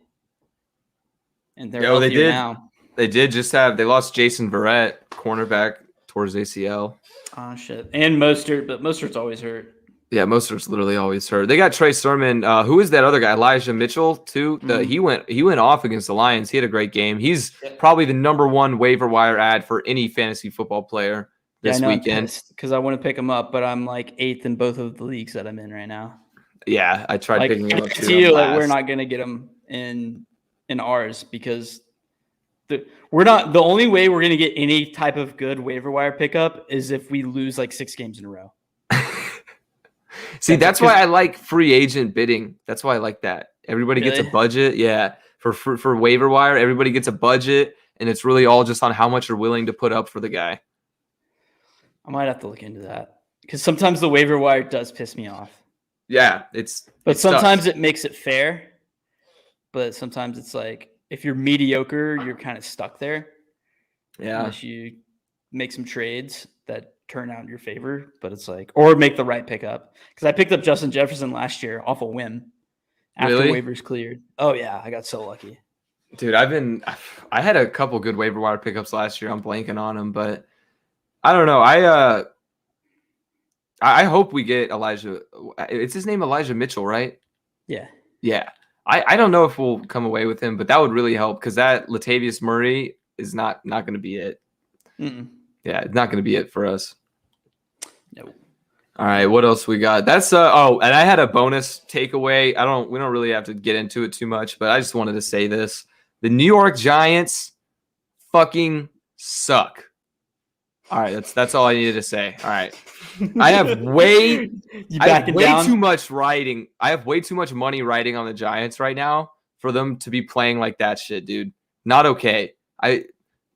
And they're healthier now. They did they lost Jason Verrett, cornerback, towards ACL. Oh, shit. And Mostert, but Mostert's always hurt. Yeah, Mostert's literally always hurt. They got Trey Sermon. Who is that other guy? Elijah Mitchell, too. He went off against the Lions. He had a great game. He's probably the number 1 waiver wire ad for any fantasy football player this weekend. Because I want to pick him up, but I'm 8th in both of the leagues that I'm in right now. Yeah, I tried Like, picking him up to too. you, like we're not gonna get him in ours because we're not. The only way we're gonna get any type of good waiver wire pickup is if we lose like 6 games in a row. See, that's why I like free agent bidding. That's why I like that. Everybody gets a budget. Yeah, for waiver wire, everybody gets a budget, and it's really all just on how much you're willing to put up for the guy. I might have to look into that because sometimes the waiver wire does piss me off. Yeah, but sometimes it makes it fair. But sometimes it's like if you're mediocre, you're kind of stuck there. Yeah, unless you make some trades that turn out in your favor. But it's like, or make the right pickup, because I picked up Justin Jefferson last year off a whim after waivers cleared. Oh yeah, I got so lucky. Dude, I had a couple good waiver wire pickups last year. I'm blanking on them, but I don't know. I hope we get Elijah. It's his name, Elijah Mitchell, right? Yeah. Yeah. I don't know if we'll come away with him, but that would really help because that Latavius Murray is not going to be it. Mm-mm. Yeah, it's not going to be it for us. No. All right, what else we got? That's and I had a bonus takeaway. We don't really have to get into it too much, but I just wanted to say this. The New York Giants fucking suck. All right, that's all I needed to say. All right. I have way too much riding. I have way too much money riding on the Giants right now for them to be playing like that shit, dude. Not okay.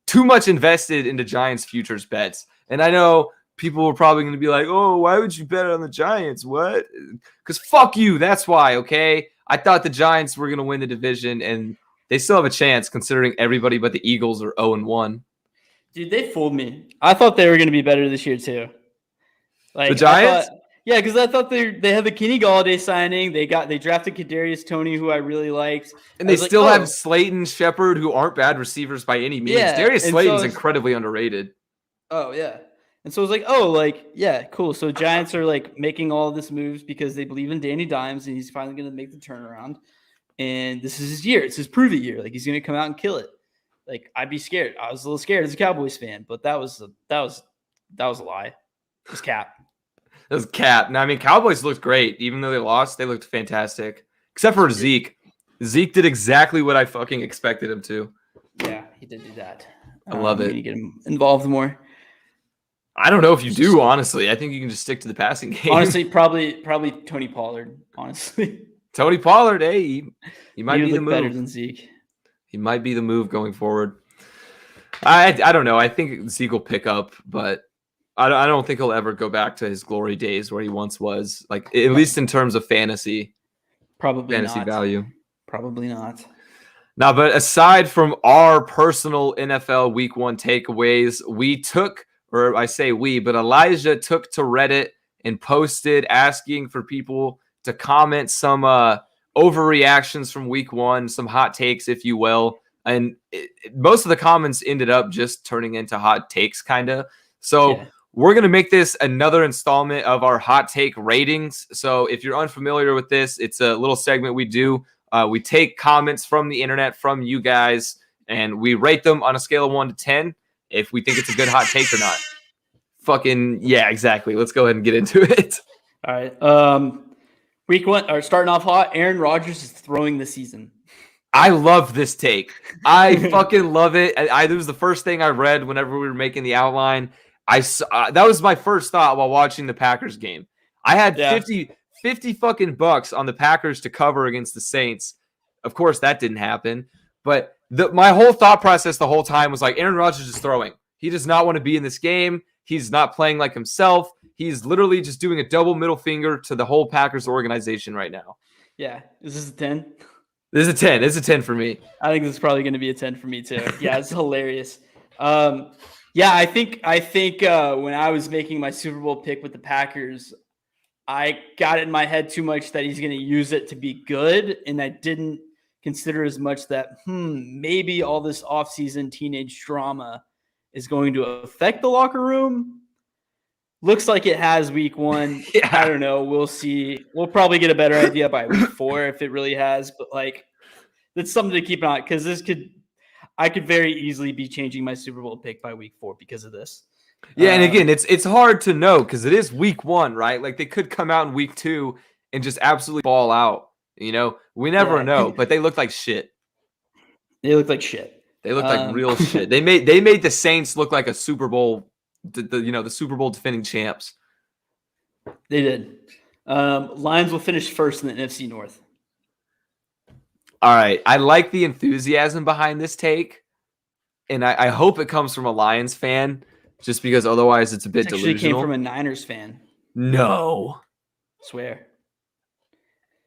Too much invested into Giants futures bets. And I know people were probably going to be like, "Oh, why would you bet on the Giants?" What? Cuz fuck you. That's why, okay? I thought the Giants were going to win the division, and they still have a chance considering everybody but the Eagles are 0-1. Dude, they fooled me. I thought they were going to be better this year too. Like the Giants? Yeah, because I thought they had the Kenny Galladay signing. They drafted Kadarius Toney, who I really liked, and they still have Slayton, Shepard, who aren't bad receivers by any means. Yeah, Darius Slayton's incredibly underrated. Oh yeah, and so I was like, yeah, cool. So Giants are like making all of this moves because they believe in Danny Dimes, and he's finally going to make the turnaround. And this is his year. It's his prove it year. Like he's going to come out and kill it. Like I'd be scared. I was a little scared as a Cowboys fan, but that was a lie. It was cap. It was cap. Now, I mean, Cowboys looked great. Even though they lost, they looked fantastic. Except for Zeke. Zeke did exactly what I fucking expected him to. Yeah, he did do that. I love it. You get him involved more. I don't know if you do, honestly. I think you can just stick to the passing game. Honestly, probably Tony Pollard, honestly. Tony Pollard, hey, he might be the move. Better than Zeke. He might be the move going forward. I don't know. I think Zeke will pick up, but I don't think he'll ever go back to his glory days where he once was, like at least in terms of fantasy value. Probably not. Now, but aside from our personal NFL Week 1 takeaways, but Elijah took to Reddit and posted asking for people to comment some overreactions from Week 1, some hot takes, if you will. And most of the comments ended up just turning into hot takes, kind of. So we're going to make this another installment of our hot take ratings. So if you're unfamiliar with this, it's a little segment we do. We take comments from the internet, from you guys, and we rate them on a scale of 1 to 10 if we think it's a good hot take or not. Fucking, yeah, exactly. Let's go ahead and get into it. All right. Week 1, or starting off hot, Aaron Rodgers is throwing the season. I love this take. I fucking love it. It was the first thing I read whenever we were making the outline. That was my first thought while watching the Packers game. I had 50 fucking bucks on the Packers to cover against the Saints. Of course, that didn't happen. But my whole thought process the whole time was like, Aaron Rodgers is throwing. He does not want to be in this game. He's not playing like himself. He's literally just doing a double middle finger to the whole Packers organization right now. Yeah. Is this a 10? This is a 10. It's a 10 for me. I think this is probably going to be a 10 for me too. Yeah, it's hilarious. Yeah, I think when I was making my Super Bowl pick with the Packers, I got it in my head too much that he's going to use it to be good, and I didn't consider as much that maybe all this offseason teenage drama is going to affect the locker room. Looks like it has Week 1. Yeah. I don't know. We'll see. We'll probably get a better idea by Week 4 if it really has. But like, that's something to keep an eye on because I could very easily be changing my Super Bowl pick by Week 4 because of this. Yeah, and again, it's hard to know because it is Week 1, right? Like they could come out in Week 2 and just absolutely ball out. We never know, but they look like shit. They look like shit. They look like real shit. They made the Saints look like a Super Bowl, the Super Bowl defending champs. They did. Lions will finish first in the NFC North. All right. I like the enthusiasm behind this take, and I hope it comes from a Lions fan, just because otherwise it's a bit delusional. Actually came from a Niners fan. No. Swear.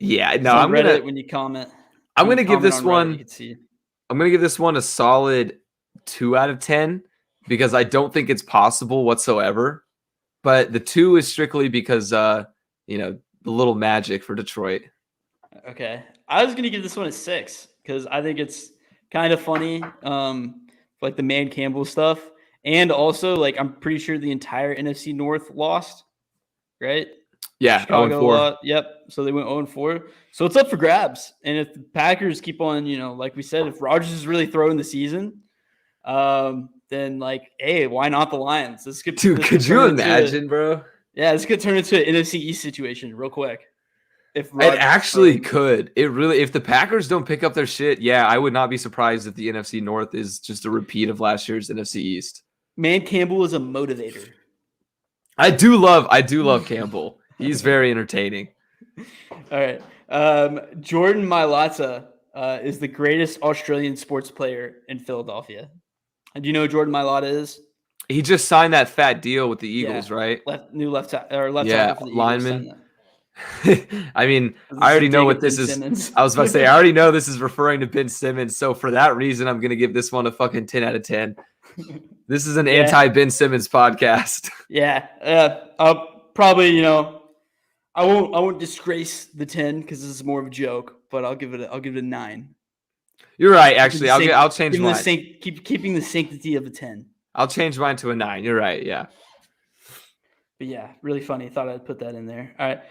Yeah, no, I'm gonna Reddit when you comment. I'm gonna give this one. Reddit, I'm gonna give this one a solid 2 out of 10 because I don't think it's possible whatsoever. But the 2 is strictly because the little magic for Detroit. Okay, I was gonna give this one a 6 because I think it's kind of funny, like the Man Campbell stuff, and also like I'm pretty sure the entire NFC North lost, right? Yeah, Chicago 0-4. Yep. So they went 0-4. So it's up for grabs. And if the Packers keep on, like we said, if Rodgers is really throwing the season, then like, hey, why not the Lions? Could you imagine, bro? Yeah, this could turn into an NFC East situation real quick. It actually could. If the Packers don't pick up their shit, yeah, I would not be surprised if the NFC North is just a repeat of last year's NFC East. Man Campbell is a motivator. I do love Campbell. He's very entertaining. All right. Jordan Mailata is the greatest Australian sports player in Philadelphia. And do you know who Jordan Mailata is? He just signed that fat deal with the Eagles, right? Left tackle for the lineman. Eagles. I mean, I already know what this is. Simmons. I was about to say, I already know this is referring to Ben Simmons. So for that reason, I'm going to give this one a fucking 10 out of 10. This is an anti-Ben Simmons podcast. Yeah. I'll probably, I won't disgrace the 10 because this is more of a joke, but I'll give it a 9. You're right. Actually, I'll change mine. Keeping the sanctity of a 10. I'll change mine to a 9. You're right. Yeah. But yeah, really funny. Thought I'd put that in there. All right.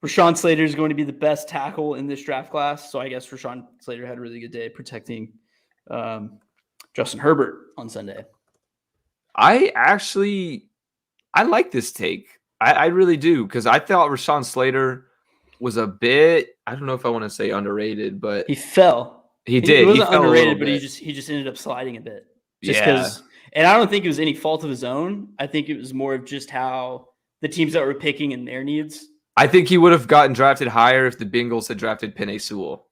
Rashaan Slater is going to be the best tackle in this draft class. So I guess Rashaan Slater had a really good day protecting Justin Herbert on Sunday. I like this take. I really do, because I thought Rashaan Slater was a bit, I don't know if I want to say underrated, but he fell. He did. He wasn't fell underrated, but he just ended up sliding a bit. Just because, and I don't think it was any fault of his own. I think it was more of just how the teams that were picking and their needs. I think he would have gotten drafted higher if the Bengals had drafted Penei Sewell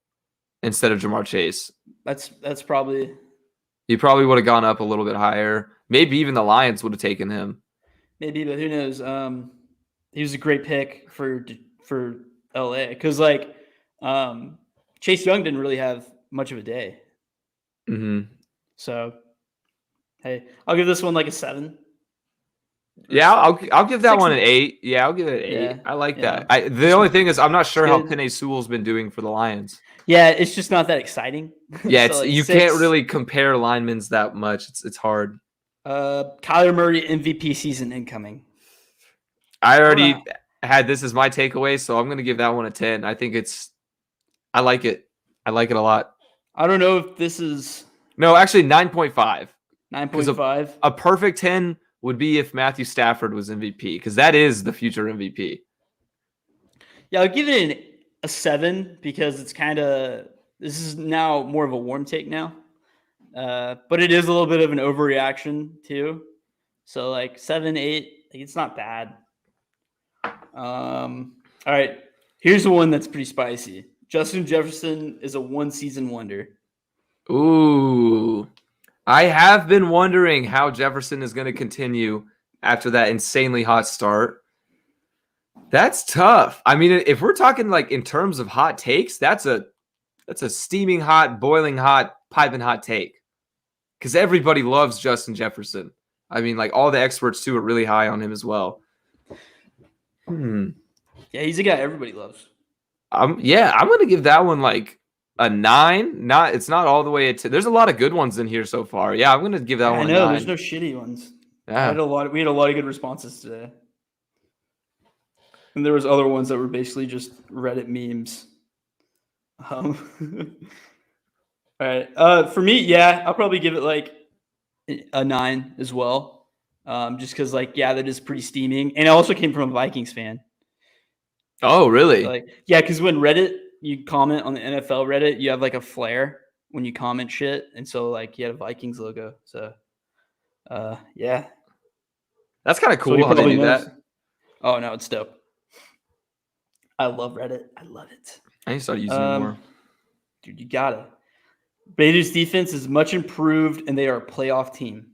instead of Jamar Chase. That's probably. He probably would have gone up a little bit higher. Maybe even the Lions would have taken him. Maybe, but who knows? He was a great pick for LA because Chase Young didn't really have much of a day. Mm-hmm. So, hey, I'll give this one like a 7. Yeah, I'll give that one an 8. Yeah, I'll give it an 8. Yeah, I like that. The only thing is I'm not sure how Penei Sewell's been doing for the Lions. Yeah, it's just not that exciting. Yeah, so you can't really compare linemen that much. It's hard. Kyler Murray MVP season incoming. I already had this as my takeaway, so I'm going to give that one a 10. I think I like it. I like it a lot. I don't know if this is... No, actually 9.5. 9.5? A perfect 10 would be if Matthew Stafford was MVP, because that is the future MVP. Yeah, I'll give it a 7 because it's this is now more of a warm take now. But it is a little bit of an overreaction too. So 7, 8, it's not bad. All right. Here's the one that's pretty spicy. Justin Jefferson is a one-season wonder. Ooh. I have been wondering how Jefferson is going to continue after that insanely hot start. That's tough. I mean, if we're talking in terms of hot takes, that's a steaming hot, boiling hot, piping hot take. Because everybody loves Justin Jefferson. I mean, all the experts too are really high on him as well. Yeah, he's a guy everybody loves. I'm going to give that one a 9. It's not all the way at 10. There's a lot of good ones in here so far. Yeah, I'm going to give that one a 9. I know, there's no shitty ones. Yeah. We had a lot of good responses today. And there was other ones that were basically just Reddit memes. All right. For me, I'll probably give it a 9 as well. Just because that is pretty steaming. And it also came from a Vikings fan. Oh, really? Like, yeah, because when Reddit, you comment on the NFL Reddit, you have like a flare when you comment shit, and so like he had a Vikings logo. So, yeah, That's kind of so he cool how they probably do knows. that. Oh no, it's dope. I love Reddit. I love it. I need to start using it more. Dude, you gotta. Raiders defense is much improved, and they are a playoff team.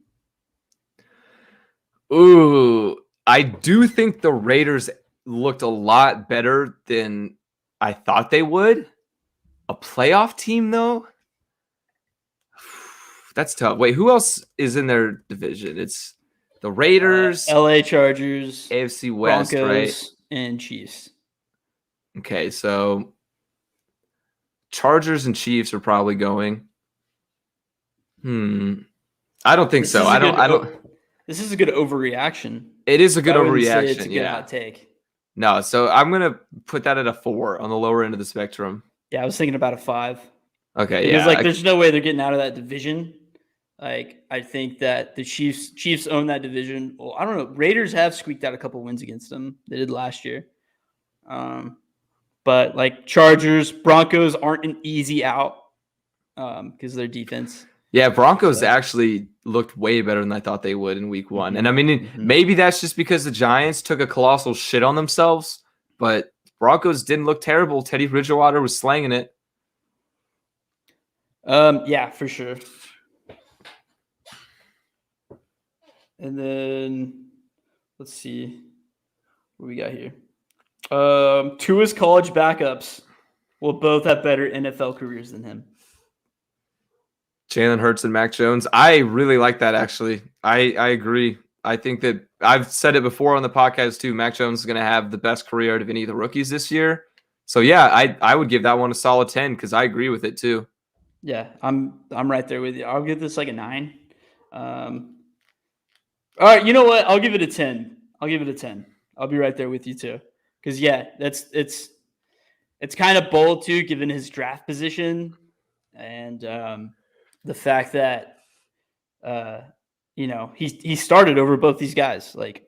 Ooh, I do think the Raiders looked a lot better than I thought they would. A playoff team, though? That's tough. Wait, who else is in their division? It's the Raiders, LA Chargers, AFC West, Broncos, right? and Chiefs. Okay, so Chargers and Chiefs are probably going. I don't think so. I don't. This is a good overreaction. It is a good I wouldn't say overreaction. it's a good hot take. No, so I'm gonna put that at a 4 on the lower end of the spectrum. Yeah, I was thinking about a 5. Okay, because like there's no way they're getting out of that division. Like I think that the Chiefs own that division. Well, I don't know. Raiders have squeaked out a couple wins against them. They did last year. But like Chargers, Broncos aren't an easy out because of their defense. Yeah, Broncos actually looked way better than I thought they would in week 1. And I mean, maybe that's just because the Giants took a colossal shit on themselves, but Broncos didn't look terrible. Teddy Bridgewater was slanging it. Yeah, for sure. And then let's see what we got here. Tua's college backups will both have better NFL careers than him. Jalen Hurts and Mac Jones. I really like that, actually. I agree. I think that I've said it before on the podcast, too. Mac Jones is going to have the best career out of any of the rookies this year. So, yeah, I would give that one a solid 10 because I agree with it, too. Yeah, I'm right there with you. I'll give this like a 9. All right, you know what? I'll give it a 10. I'll be right there with you, too. Because, yeah, it's kind of bold, too, given his draft position and the fact that he started over both these guys like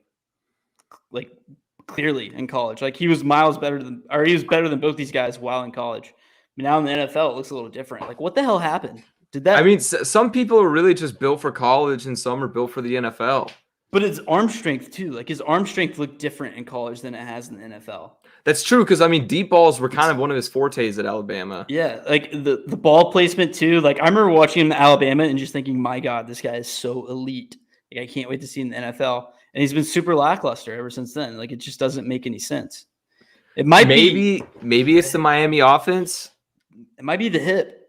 clearly in college. Like he was better than both these guys while in college. But now in the NFL, it looks a little different. Like what the hell happened? I mean, some people are really just built for college, and some are built for the NFL. But it's arm strength too. Like his arm strength looked different in college than it has in the NFL. That's true because I mean, deep balls were kind of one of his fortes at Alabama. Yeah, like the ball placement too. Like I remember watching him in Alabama and just thinking, "My God, this guy is so elite. Like I can't wait to see him in the NFL." And he's been super lackluster ever since then. Like it just doesn't make any sense. It might maybe it's the Miami offense. It might be the hip.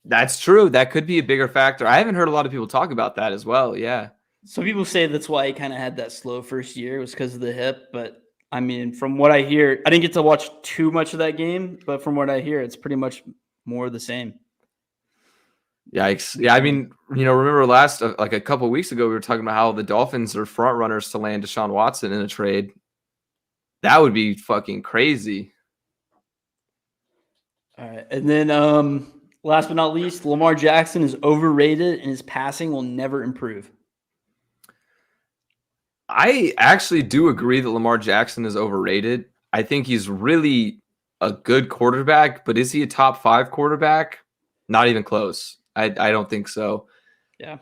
That's true. That could be a bigger factor. I haven't heard a lot of people talk about that as well. Yeah. Some people say that's why he kind of had that slow first year was because of the hip. But I mean, from what I hear, I didn't get to watch too much of that game, but from what I hear, it's pretty much more of the same. Yikes. Yeah, I mean, remember last, like a couple of weeks ago, we were talking about how the Dolphins are front runners to land Deshaun Watson in a trade. That would be fucking crazy. All right. And then last but not least, Lamar Jackson is overrated and his passing will never improve. I actually do agree that Lamar Jackson is overrated. I think he's really a good quarterback, but is he a top 5 quarterback? Not even close. I don't think so. Yeah.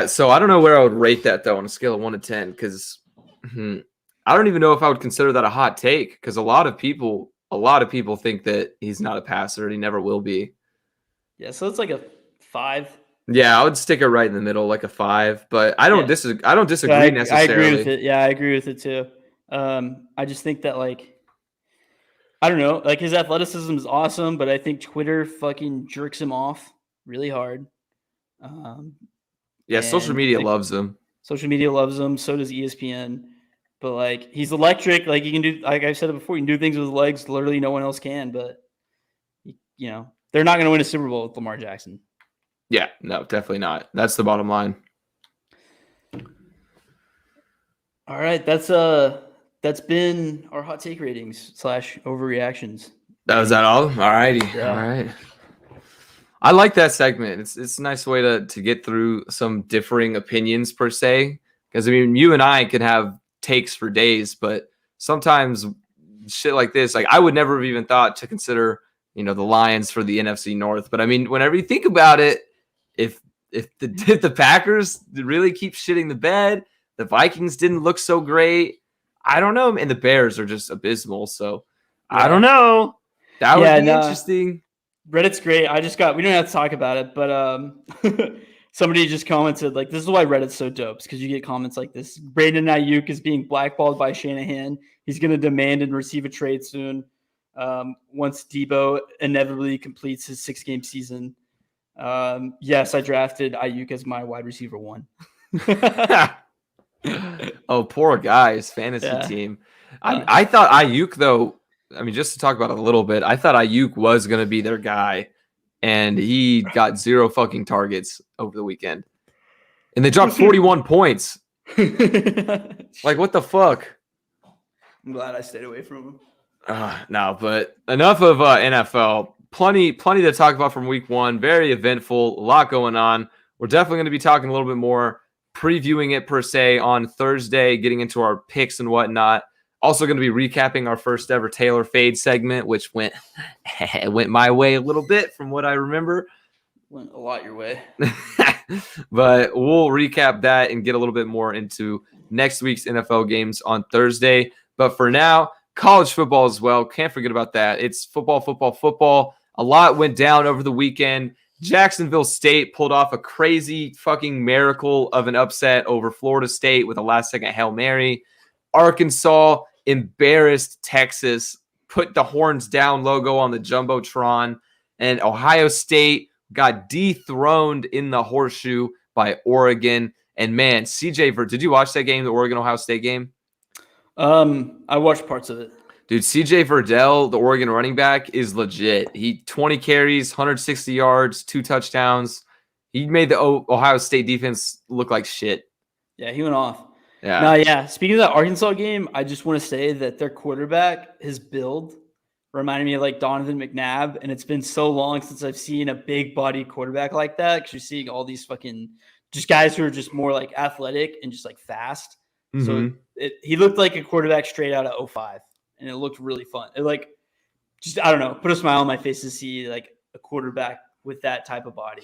So I don't know where I would rate that though on a scale of 1 to 10 because I don't even know if I would consider that a hot take because a lot of people think that he's not a passer and he never will be. Yeah, so it's like a 5. Yeah, I would stick it right in the middle, like a 5. But I don't disagree. I don't disagree necessarily. I agree with it. Yeah, I agree with it too. I just think that I don't know, like his athleticism is awesome, but I think Twitter fucking jerks him off really hard. Yeah, social media loves him. Social media loves him. So does ESPN. But he's electric. Like you can do, like I said it before, you can do things with his legs. Literally, no one else can. But they're not going to win a Super Bowl with Lamar Jackson. Yeah, no, definitely not. That's the bottom line. All right, that's been our hot take ratings / overreactions. That was that all? All righty. Yeah. All right. I like that segment. It's a nice way to get through some differing opinions per se. Because I mean, you and I can have takes for days, but sometimes shit like this. Like, I would never have even thought to consider, the Lions for the NFC North. But I mean, whenever you think about it, if the Packers really keep shitting the bed, the Vikings didn't look so great. I don't know, and the Bears are just abysmal. So I don't know. That would be interesting. Reddit's great. We don't have to talk about it, but somebody just commented, like, this is why Reddit's so dope, because you get comments like this. Brandon Ayuk is being blackballed by Shanahan. He's going to demand and receive a trade soon once Debo inevitably completes his 6-game season. Yes, I drafted Ayuk as my wide receiver 1. Oh, poor guy's fantasy team. I thought Ayuk, though, I mean, just to talk about it a little bit, I thought Ayuk was going to be their guy, and he got 0 fucking targets over the weekend. And they dropped 41 points. Like, what the fuck? I'm glad I stayed away from him. No, but enough of NFL. Plenty to talk about from week 1. Very eventful. A lot going on. We're definitely going to be talking a little bit more, previewing it per se on Thursday, getting into our picks and whatnot. Also going to be recapping our first ever Taylor Fade segment, which went my way a little bit from what I remember. Went a lot your way. But we'll recap that and get a little bit more into next week's NFL games on Thursday. But for now, college football as well. Can't forget about that. It's football. A lot went down over the weekend. Jacksonville State pulled off a crazy fucking miracle of an upset over Florida State with a last-second Hail Mary. Arkansas embarrassed Texas, put the horns down logo on the Jumbotron, and Ohio State got dethroned in the horseshoe by Oregon. And man, did you watch that game, the Oregon-Ohio State game? I watched parts of it. Dude, CJ Verdell, the Oregon running back, is legit. He 20 carries, 160 yards, 2 touchdowns. He made the Ohio State defense look like shit. Yeah, he went off. Yeah. No, yeah. Speaking of that Arkansas game, I just want to say that their quarterback, his build, reminded me of like Donovan McNabb, and it's been so long since I've seen a big body quarterback like that, because you're seeing all these fucking just guys who are just more like athletic and just like fast. Mm-hmm. So he looked like a quarterback straight out of 2005, and it looked really fun. It like just, I don't know, put a smile on my face to see like a quarterback with that type of body.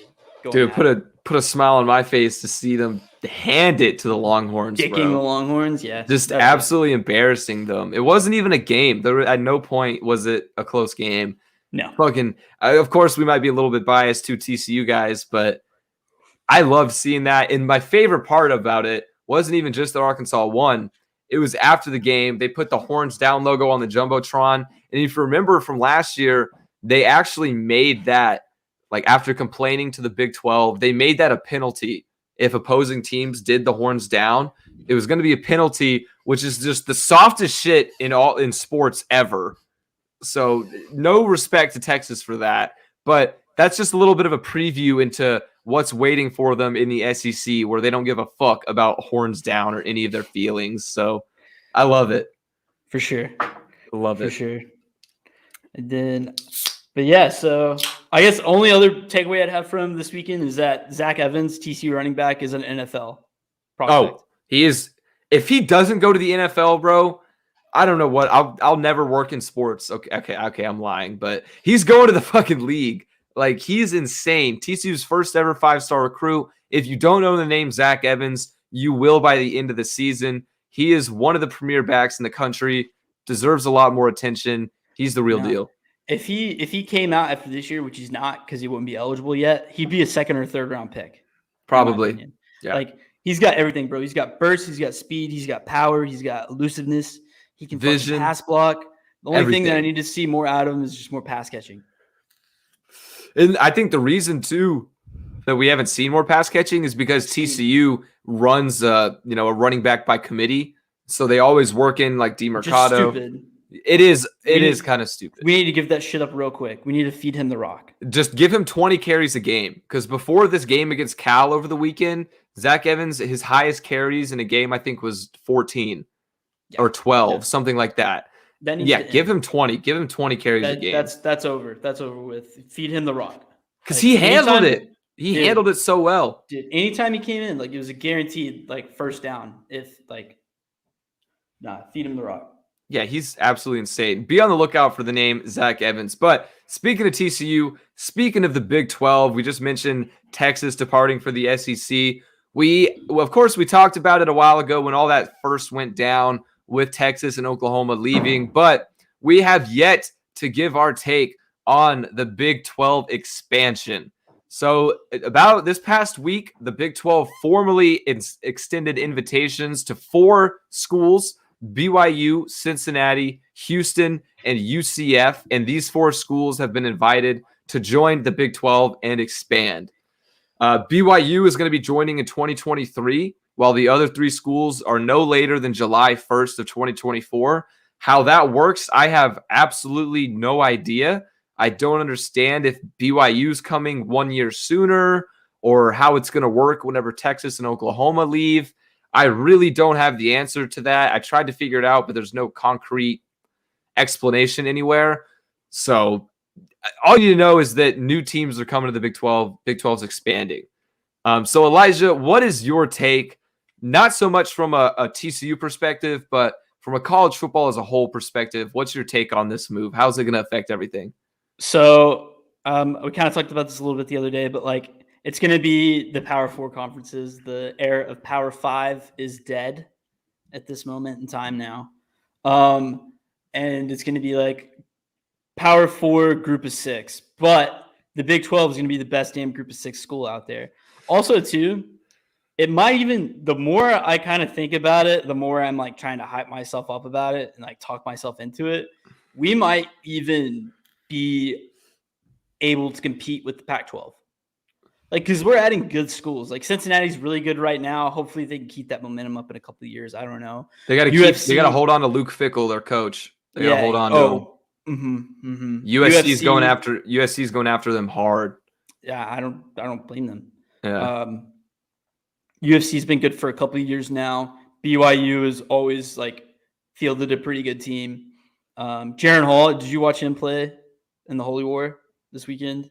Dude, put a smile on my face to see them hand it to the Longhorns, Kicking the Longhorns, yeah. Just absolutely embarrassing them. It wasn't even a game. At no point was it a close game. No. Of course, we might be a little bit biased to TCU guys, but I loved seeing that. And my favorite part about it wasn't even just that Arkansas won. It was after the game. They put the horns down logo on the Jumbotron. And if you remember from last year, they actually made that, like after complaining to the Big 12, they made that a penalty. If opposing teams did the horns down, it was going to be a penalty, which is just the softest shit in sports ever. So no respect to Texas for that. But that's just a little bit of a preview into what's waiting for them in the SEC, where they don't give a fuck about horns down or any of their feelings. So I love it. For sure. Love it. For sure. And then, but yeah, so I guess only other takeaway I'd have from this weekend is that Zach Evans, TCU running back, is an NFL prospect. Oh, he is. If he doesn't go to the NFL, bro, I don't know what. I'll never work in sports. Okay, I'm lying, but he's going to the fucking league. Like, he's insane. TCU's first ever 5-star recruit. If you don't know the name Zach Evans, you will by the end of the season. He is one of the premier backs in the country. Deserves a lot more attention. He's the real deal. If he came out after this year, which he's not because he wouldn't be eligible yet, he'd be a 2nd or 3rd round pick. Probably. Yeah. Like, he's got everything, bro. He's got burst, he's got speed, he's got power, he's got elusiveness. He can vision, pass block. The only thing that I need to see more out of him is just more pass catching. And I think the reason too that we haven't seen more pass catching is because TCU runs a running back by committee. So they always work in like DeMercado. Stupid. It is kind of stupid. We need to give that shit up real quick. We need to feed him the rock. Just give him 20 carries a game. Because before this game against Cal over the weekend, Zach Evans, his highest carries in a game, I think, was 14 or 12, something like that. Give him 20. Give him 20 carries a game. That's over. That's over with. Feed him the rock. Because he handled it. He handled it so well. Dude, anytime he came in, like, it was a guaranteed like first down. If like, feed him the rock. Yeah, he's absolutely insane. Be on the lookout for the name Zach Evans. But speaking of TCU, speaking of the Big 12, we just mentioned Texas departing for the SEC. Of course, we talked about it a while ago when all that first went down with Texas and Oklahoma leaving, but we have yet to give our take on the Big 12 expansion. So about this past week, the Big 12 formally extended invitations to 4 schools: BYU, Cincinnati, Houston, and UCF. And these 4 schools have been invited to join the Big 12 and expand. BYU is going to be joining in 2023, while the other 3 schools are no later than July 1st of 2024. How that works, I have absolutely no idea. I don't understand if BYU's coming 1 year sooner or how it's going to work whenever Texas and Oklahoma leave. I really don't have the answer to that. I tried to figure it out, but there's no concrete explanation anywhere. So all you know is that new teams are coming to the Big 12. Big 12's expanding. So Elijah, what is your take? Not so much from a TCU perspective, but from a college football as a whole perspective. What's your take on this move? How's it going to affect everything? So we kind of talked about this a little bit the other day, but like it's going to be the Power 4 conferences. The era of Power 5 is dead at this moment in time now. And it's going to be like Power 4 group of 6. But the Big 12 is going to be the best damn group of 6 school out there. Also, too, it might even, the more I kind of think about it, the more I'm like trying to hype myself up about it and like talk myself into it. We might even be able to compete with the Pac-12. Like, because we're adding good schools. Like Cincinnati's really good right now. Hopefully they can keep that momentum up in a couple of years. I don't know. They got to hold on to Luke Fickell, their coach. They got to hold on to him. USC's going after them hard. Yeah, I don't blame them. Yeah. UFC's been good for a couple of years now. BYU is always like fielded a pretty good team. Jaron Hall, did you watch him play in the Holy War this weekend?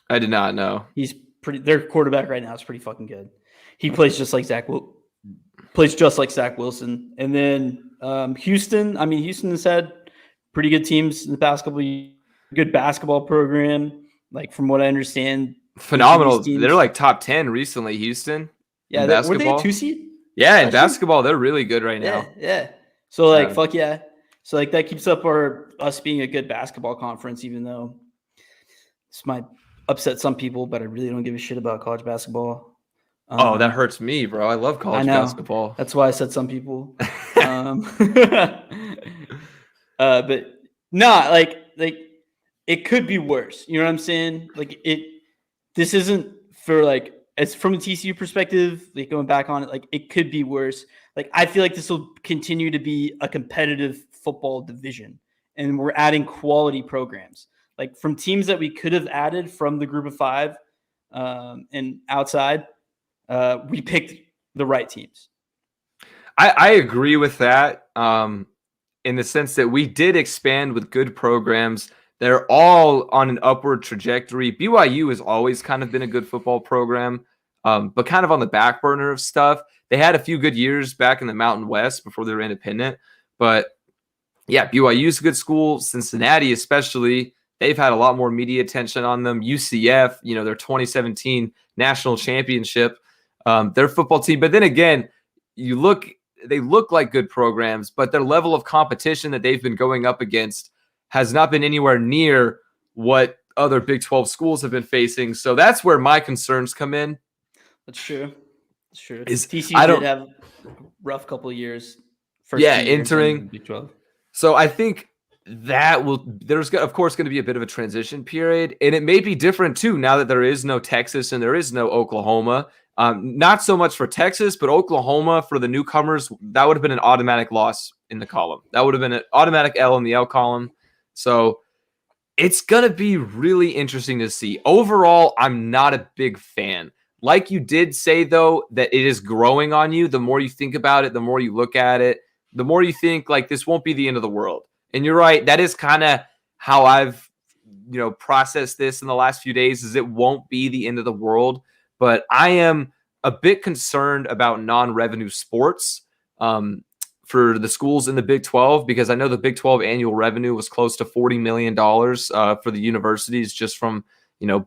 I did not know. He's their quarterback right now is pretty fucking good. He plays just like Zach Wilson. And then Houston has had pretty good teams in the past couple of years. Good basketball program. Like from what I understand, phenomenal. They're like top 10 recently, Houston. Yeah, were they a 2 seed? Yeah, in baskall, th're really good right now. Yeah. So like, fuck yeah. So like that keeps up us being a good basketball conference, even though this might upset some people, but I really don't give a shit about college basketball. That hurts me, bro. I love college basketball. That's why I said some people. But nah, like it could be worse. You know what I'm saying? Like this isn't for like, it's from a TCU perspective, like going back on it, like it could be worse. Like I feel like this will continue to be a competitive football division, and we're adding quality programs. Like from teams that we could have added from the group of 5 and outside, we picked the right teams. I agree with that in the sense that we did expand with good programs. They're all on an upward trajectory. BYU has always kind of been a good football program, but kind of on the back burner of stuff. They had a few good years back in the Mountain West before they were independent. But yeah, BYU is a good school. Cincinnati especially, they've had a lot more media attention on them. UCF, their 2017 national championship, their football team. But then again, they look like good programs, but their level of competition that they've been going up against has not been anywhere near what other Big 12 schools have been facing. So that's where my concerns come in. That's true. TCU did have a rough couple of years. Entering Big 12. So I think there's of course going to be a bit of a transition period, and it may be different too now that there is no Texas and there is no Oklahoma. Not so much for Texas, but Oklahoma for the newcomers, that would have been an automatic loss in the column. That would have been an automatic L in the L column. So it's going to be really interesting to see. Overall, I'm not a big fan. Like you did say, though, that it is growing on you. The more you think about it, the more you look at it, the more you think like this won't be the end of the world. And you're right. That is kind of how I've, processed this in the last few days, is it won't be the end of the world. But I am a bit concerned about non-revenue sports. for the schools in the Big 12, because I know the Big 12 annual revenue was close to $40 million for the universities just from,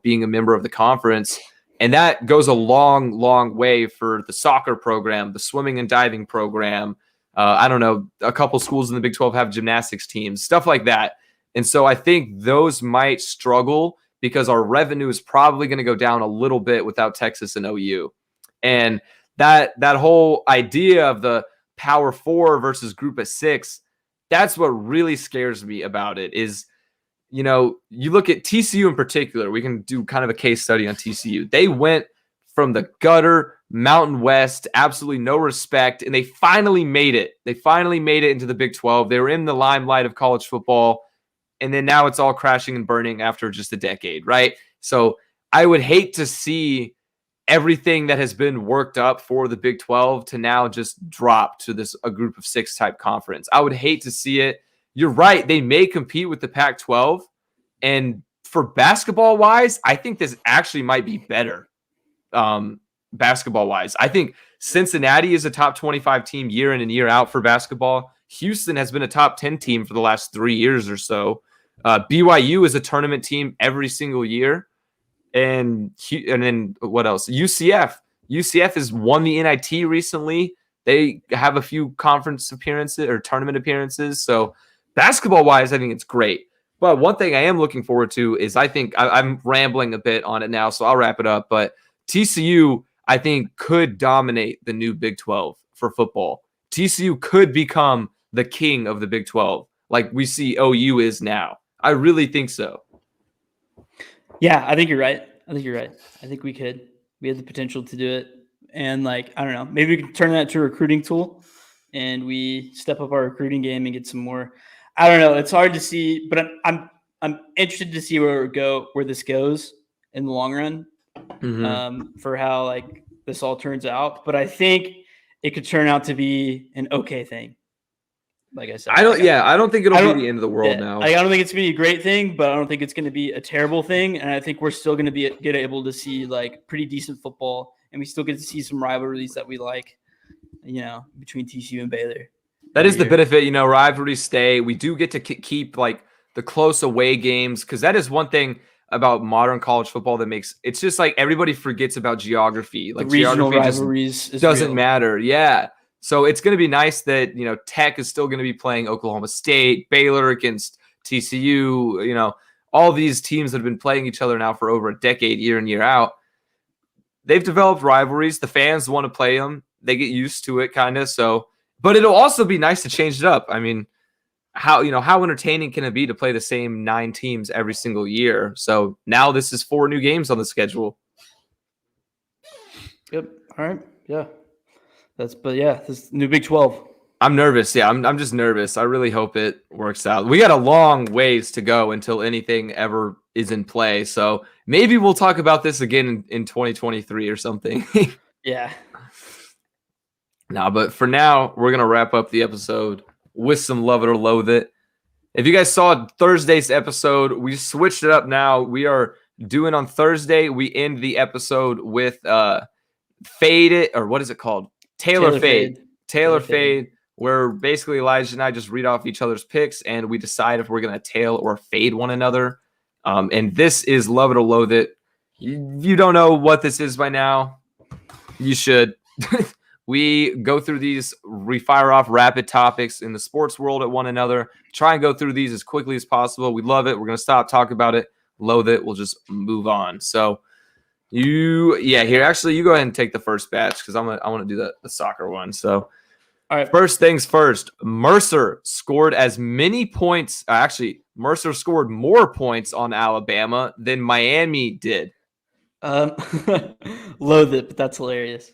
being a member of the conference. And that goes a long, long way for the soccer program, the swimming and diving program. I don't know, a couple schools in the Big 12 have gymnastics teams, stuff like that. And so I think those might struggle because our revenue is probably going to go down a little bit without Texas and OU. And that whole idea of the Power 4 versus Group of 6, that's what really scares me about it is, you look at TCU in particular. We can do kind of a case study on TCU. They went from the gutter, Mountain West, absolutely no respect, and they finally made it. They finally made it into the Big 12. They were in the limelight of college football, and then now it's all crashing and burning after just a decade, right? So I would hate to see everything that has been worked up for the Big 12 to now just drop to a Group of 6 type conference. I would hate to see it. You're right. They may compete with the Pac-12. And for basketball-wise, I think this actually might be better basketball-wise. I think Cincinnati is a top 25 team year in and year out for basketball. Houston has been a top 10 team for the last 3 years or so. BYU is a tournament team every single year. And then what else? UCF. UCF has won the NIT recently. They have a few conference appearances or tournament appearances. So basketball-wise, I think it's great. But one thing I am looking forward to is I'm rambling a bit on it now, so I'll wrap it up. But TCU, I think, could dominate the new Big 12 for football. TCU could become the king of the Big 12 like we see OU is now. I really think so. Yeah, I think you're right. I think we could. We have the potential to do it. And I don't know, maybe we can turn that to a recruiting tool and we step up our recruiting game and get some more. I don't know. It's hard to see, but I'm interested to see where this goes in the long run, for how this all turns out. But I think it could turn out to be an okay thing. Like I said, I don't think it'll be the end of the world now. I don't think it's going to be a great thing, but I don't think it's going to be a terrible thing. And I think we're still going to get able to see pretty decent football, and we still get to see some rivalries that we like, between TCU and Baylor. That is the benefit, rivalries stay. We do get to keep the close away games, because that is one thing about modern college football that makes it's just everybody forgets about geography. The regional rivalries doesn't matter. Yeah. So it's going to be nice that, Tech is still going to be playing Oklahoma State, Baylor against TCU, all these teams that have been playing each other now for over a decade, year in, year out. They've developed rivalries. The fans want to play them. They get used to it kind of. So, but it'll also be nice to change it up. I mean, how entertaining can it be to play the same 9 teams every single year? So now this is 4 new games on the schedule. Yep. All right. Yeah. This new Big 12. I'm nervous. Yeah, I'm just nervous. I really hope it works out. We got a long ways to go until anything ever is in play. So maybe we'll talk about this again in 2023 or something. Yeah. No, but for now, we're going to wrap up the episode with some Love It or Loathe It. If you guys saw Thursday's episode, we switched it up now. We are doing on Thursday. We end the episode with Fade It, or what is it called? Taylor Fade. Taylor Fade, where basically Elijah and I just read off each other's picks and we decide if we're going to tail or fade one another. And this is Love It or Loathe It. You don't know what this is by now. You should. We go through these, we fire off rapid topics in the sports world at one another. Try and go through these as quickly as possible. We love it. We're going to stop, talk about it, loathe it. We'll just move on. So here, actually, you go ahead and take the first batch because I want to do the soccer one. So, all right, first things first, Mercer scored as many points. Mercer scored more points on Alabama than Miami did. Loathe it, but that's hilarious.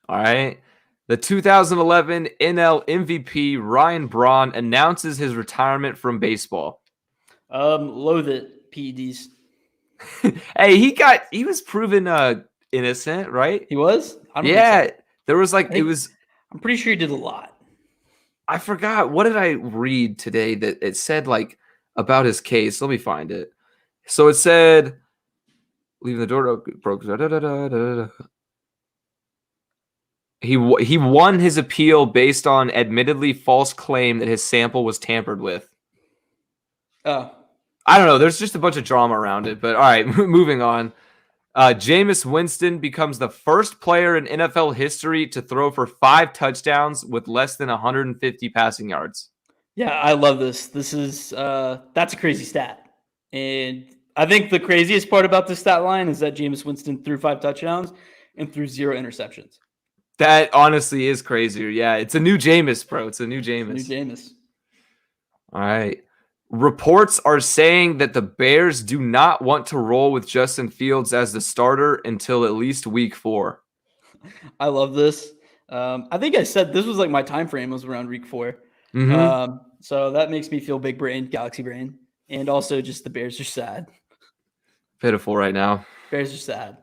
All right. The 2011 NL MVP Ryan Braun announces his retirement from baseball. Loathe it, PEDs. Hey, he was proven innocent, right? He was? Yeah. There was I'm pretty sure he did a lot. I forgot. What did I read today that it said about his case? Let me find it. So it said, leaving the door broke. He won his appeal based on admittedly false claim that his sample was tampered with. Oh. I don't know. There's just a bunch of drama around it. But all right, moving on. Jameis Winston becomes the first player in NFL history to throw for 5 touchdowns with less than 150 passing yards. Yeah, I love this. This is that's a crazy stat. And I think the craziest part about this stat line is that Jameis Winston threw 5 touchdowns and threw 0 interceptions. That honestly is crazier. Yeah, it's a new Jameis, bro. It's a new Jameis. New Jameis. All right. Reports are saying that the Bears do not want to roll with Justin Fields as the starter until at least week 4. I love this. I think I said this was like my time frame was around week 4. Mm-hmm. So that makes me feel big brain, galaxy brain. And also just the Bears are sad. Pitiful right now. Bears are sad.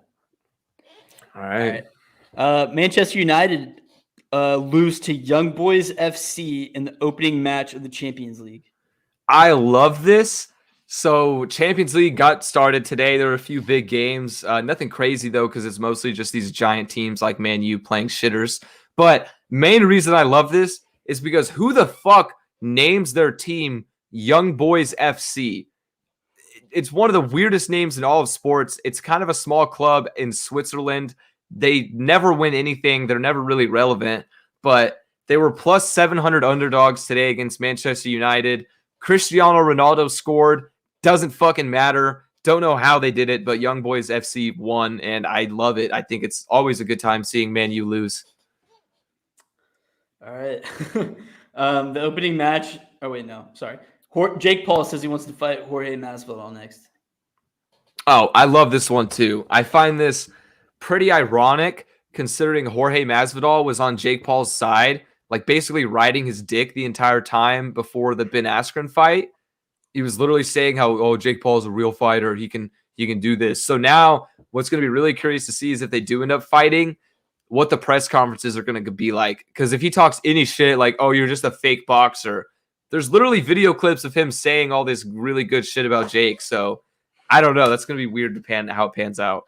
All right. Manchester United lose to Young Boys FC in the opening match of the Champions League. I love this. So Champions League got started today. There were a few big games. Nothing crazy, though, because it's mostly just these giant teams like Man U playing shitters. But main reason I love this is because who the fuck names their team Young Boys FC? It's one of the weirdest names in all of sports. It's kind of a small club in Switzerland. They never win anything. They're never really relevant. But they were plus 700 underdogs today against Manchester United. Cristiano Ronaldo scored. Doesn't fucking matter. Don't know how they did it, but Young Boys FC won, and I love it. I think it's always a good time seeing Man U lose. All right. The opening match. Oh, wait, no. Sorry. Jake Paul says he wants to fight Jorge Masvidal next. Oh, I love this one too. I find this pretty ironic considering Jorge Masvidal was on Jake Paul's side, like basically riding his dick the entire time before the Ben Askren fight. He was literally saying how, oh, Jake Paul's a real fighter. He can do this. So now what's going to be really curious to see is if they do end up fighting, what the press conferences are going to be like. Because if he talks any shit like, oh, you're just a fake boxer, there's literally video clips of him saying all this really good shit about Jake. So I don't know. That's going to be weird to how it pans out.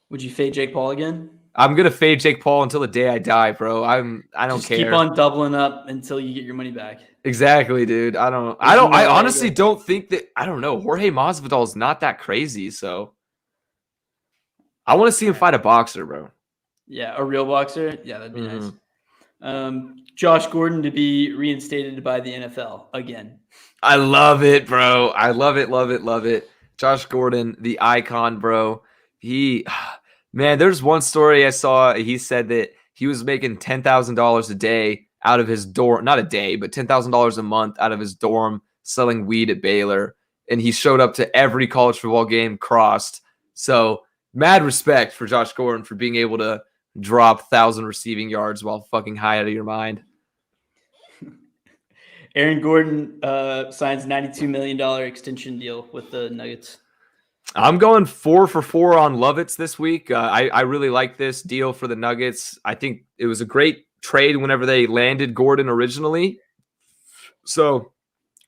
Would you fade Jake Paul again? I'm going to fade Jake Paul until the day I die, bro. I don't Just care. Keep on doubling up until you get your money back. Exactly, dude. I honestly don't think that, I don't know. Jorge Masvidal is not that crazy. So I want to see him fight a boxer, bro. Yeah. A real boxer. Yeah. That'd be nice. Josh Gordon to be reinstated by the NFL again. I love it, bro. I love it, love it, love it. Josh Gordon, the icon, bro. Man, there's one story I saw. He said that he was making $10,000 a day out of his dorm, not a day, but $10,000 a month out of his dorm selling weed at Baylor. And he showed up to every college football game crossed. So mad respect for Josh Gordon for being able to drop 1,000 receiving yards while fucking high out of your mind. Aaron Gordon signs $92 million extension deal with the Nuggets. I'm going 4 for 4 on Lovitz this week. I really like this deal for the Nuggets. I think it was a great trade whenever they landed Gordon originally. So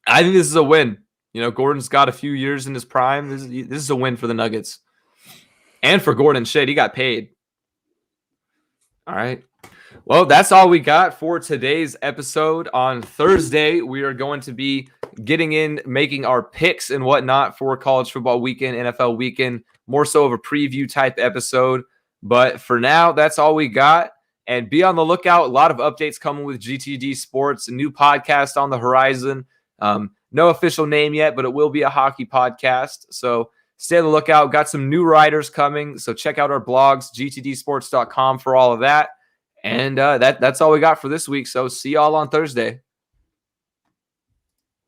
I think this is a win. You know, Gordon's got a few years in his prime. This is a win for the Nuggets. And for Gordon, shit, he got paid. All right. Well, that's all we got for today's episode. On Thursday, we are going to be making our picks and whatnot for college football weekend, NFL weekend, more so of a preview type episode. But for now, that's all we got. And be on the lookout. A lot of updates coming with GTD Sports, a new podcast on the horizon. No official name yet, but it will be a hockey podcast. So stay on the lookout. Got some new writers coming. So check out our blogs, gtdsports.com for all of that. And that's all we got for this week. So see y'all on Thursday.